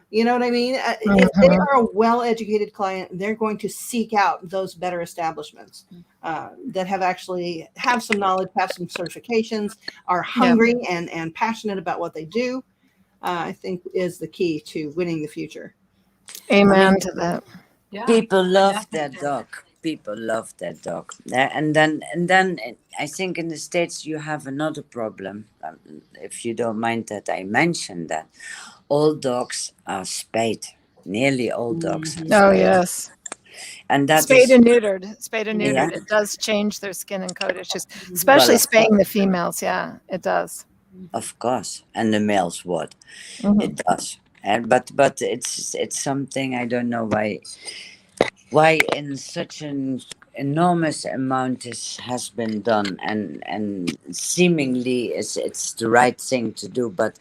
You know what I mean? If they are a well-educated client, they're going to seek out those better establishments that have some knowledge, have some certifications, are hungry and passionate about what they do. I think is the key to winning the future. Amen to that. People love their dog. people love that dog. And then I think in the States you have another problem. If you don't mind that I mention that, all dogs are spayed. Nearly all dogs are Oh, spayed, yes. and that Spayed is and neutered. Spayed and yeah. neutered. It does change their skin and coat issues, Well, especially of spaying course, the females. Yeah, it does. of course, and the males what Mhm. it does. And but it's something I don't know why in such an enormous amount has been done, and seemingly it's the right thing to do, but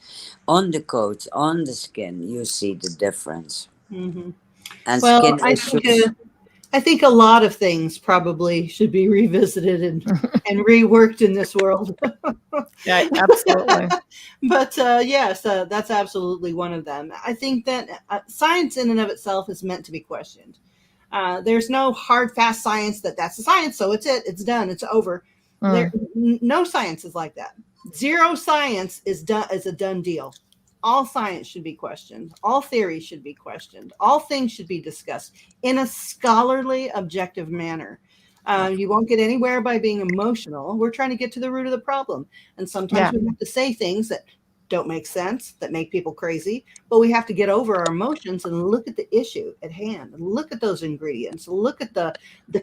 on the coat, on the skin, you see the difference. Mhm. And Well, skin issues, I think a lot of things probably should be revisited and reworked in this world. Yeah, absolutely. But yes, that's absolutely one of them. I think that science in and of itself is meant to be questioned. There's no hard, fast science that's the science, so it's done, it's over. There, no science is like that. Zero science is a done deal. All science should be questioned. All theories should be questioned. All things should be discussed in a scholarly, objective manner. You won't get anywhere by being emotional. We're trying to get to the root of the problem. And sometimes we have to say things that don't make sense, that make people crazy, but we have to get over our emotions and look at the issue at hand, and look at those ingredients, look at the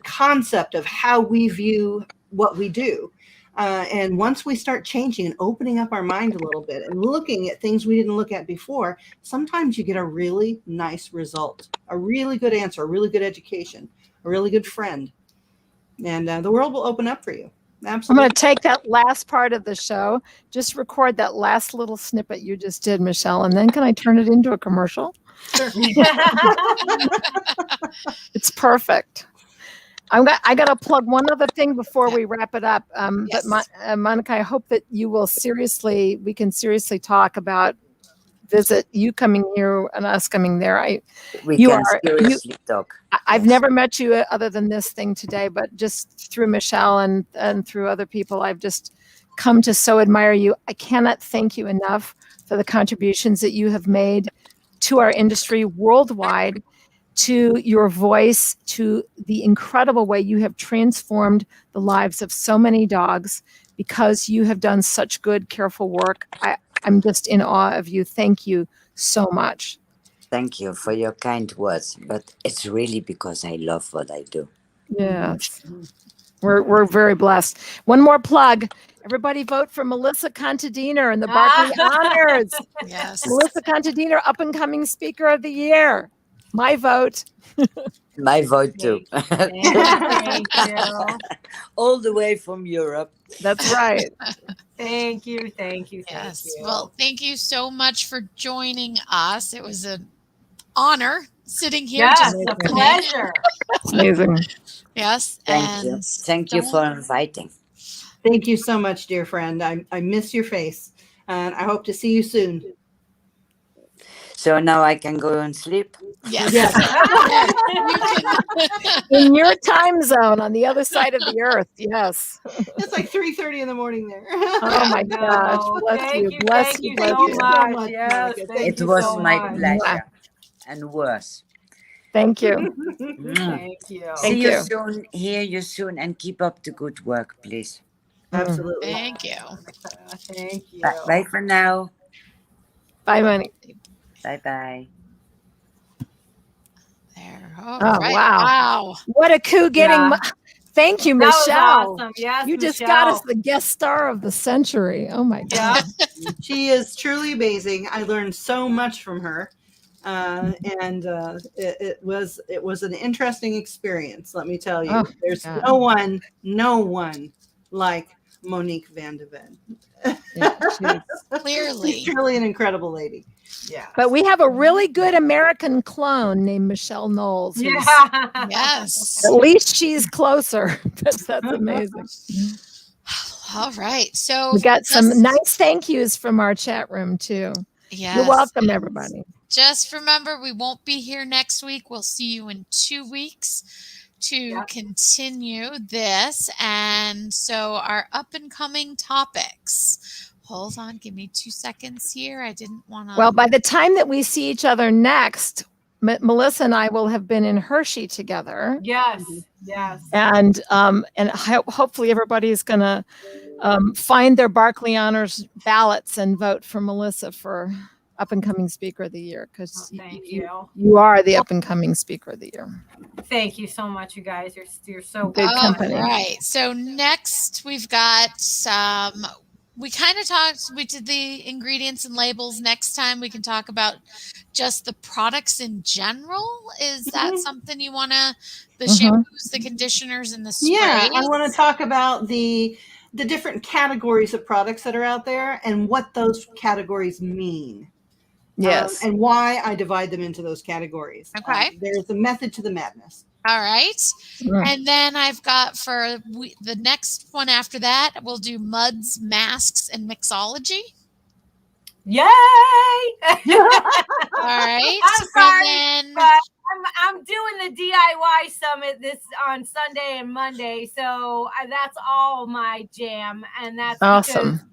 concept of how we view what we do. And once we start changing and opening up our mind a little bit and looking at things we didn't look at before, sometimes you get a really nice result, a really good answer, a really good education, a really good friend. And the world will open up for you. I'm Absolutely. going to take that last part of the show, just record that last little snippet you just did, Michelle, and then can I turn it into a commercial? Sure. It's perfect. I got to plug one other thing before we wrap it up. Yes. But Monica, I hope that we can seriously talk about you coming here and us coming there. we You can are- seriously talk. I've Yes. never met you other than this thing today, but just through Michelle and through other people, I've just come to so admire you. I cannot thank you enough for the contributions that you have made to our industry worldwide, to your voice, to the incredible way you have transformed the lives of so many dogs because you have done such good, careful work. I'm just in awe of you. Thank you so much. Thank you for your kind words, but it's really because I love what I do. Yes. We're very blessed. One more plug. Everybody vote for Melissa Contadiner and the Barkley Honors. Yes. Melissa Contadiner, up and coming speaker of the year. My vote. My vote too. Thank you. All the way from Europe. That's right. Thank you. Yes. Well, thank you so much for joining us. It was an honor sitting here. Yes, just a listening. pleasure. It's amazing. Yes. Thank you. And Thank you for inviting. Thank you so much, dear friend. I miss your face, and I hope to see you soon. So now I can go and sleep. Yes. Yes. In your time zone on the other side of the earth. Yes. It's like 3:30 in the morning there. Oh my gosh. No, Bless thank you. you, Bless thank you. you Bless so you. much. much, Yes, Monica. thank It you was so my much. pleasure. And worse. Thank you. Thank you. See Thank you you. soon. Hear you soon. And keep up the good work, please. Absolutely. Thank you. Thank you. Bye for now. Bye, Money. Bye. There. All Oh, right. wow. Wow. What a coup getting. Yeah. Thank you, That was Michelle. awesome. Yes, You just Michelle. got us the guest star of the century. Oh my Yeah. God. She is truly amazing. I learned so much from her, and it was an interesting experience. Let me tell you, Oh, there's God. no one like Monique Van de Ven. Yeah, she's- Clearly. She's truly an incredible lady. Yeah. But we have a really good American clone named Michelle Knowles. who's- Yeah. Yes. At least she's closer. That's amazing. All right. So We got some just- nice thank yous from our chat room too. Yes. You're welcome, everybody. Just remember, we won't be here next week. We'll see you in 2 weeks to continue this. And so our up and coming topics. Hold on, give me 2 seconds here. I didn't want to. Well, by the time that we see each other next, Melissa and I will have been in Hershey together, Yes, yes. and hopefully everybody is going to find their Barkley Honors ballots and vote for Melissa for up and coming Speaker of the Year, because Thank you. you are the up and coming Speaker of the Year. Thank you so much, you guys. You're so Good company. All right. So next we've got we kind of talked, we did the ingredients and labels. Next time we can talk about just the products in general. Is that something you want to, the shampoos, the conditioners, and the sprays? Yeah, I want to talk about the different categories of products that are out there and what those categories mean. Yes. And why I divide them into those categories. Okay. There's a method to the madness. All right. And then I've got for the next one after that, we'll do muds, masks, and mixology. Yay! All right. I'm sorry, And then, but I'm doing the DIY summit on Sunday and Monday, so that's all my jam, and that's awesome. because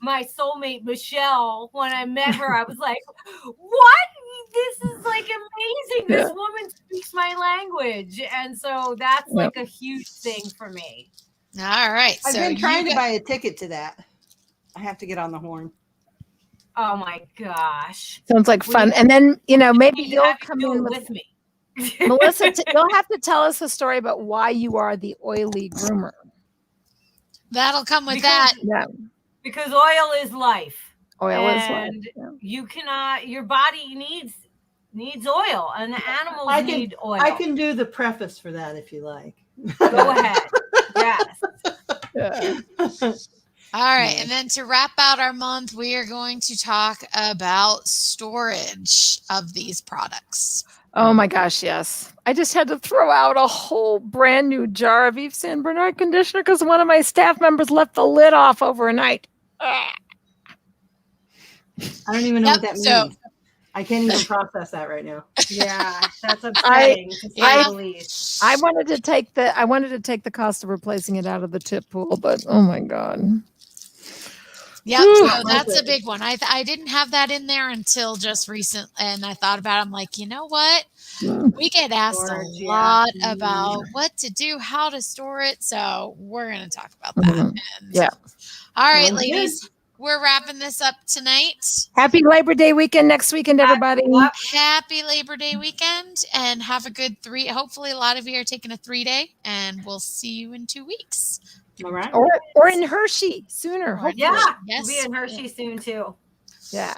my soulmate Michelle, when I met her, I was like, "What? This is like amazing! This woman speaks my language," and so that's like a huge thing for me. all right. I've So been trying you to buy a ticket to that. I have to get on the horn. Oh my gosh! Sounds like fun. And then, maybe Need to you'll have you come do in it with with me. Melissa, you'll have to tell us a story about why you are the oily groomer. that'll come with Because- that. Yeah. Because oil is life. Oil is and life. Yeah. you cannot, your body needs oil, and the animals need oil. I can do the preface for that if you like. Go ahead. Yes. Yeah. All right. And then to wrap out our month, we are going to talk about storage of these products. Oh my gosh, yes. I just had to throw out a whole brand new jar of Yves Saint Bernard conditioner because one of my staff members left the lid off overnight. I don't even know what that means. I can't even process that right now. Yeah, that's upsetting to say the least. I wanted to take the cost of replacing it out of the tip pool, but oh my God. Yep, so that's a big one. I didn't have that in there until just recent, and I thought about it. I'm like, you know what? We get asked Storage, a lot about what to do, how to store it, so we're going to talk about that. And, Yeah. All right, Sounds ladies, we're wrapping this up tonight. Happy Labor Day weekend next weekend, everybody. Happy Labor Day weekend, and have a good hopefully a lot of you are taking a 3-day, and we'll see you in 2 weeks. All right. Or in Hershey sooner. Hopefully. Yeah, Yes. we'll be in Hershey soon too. Yeah.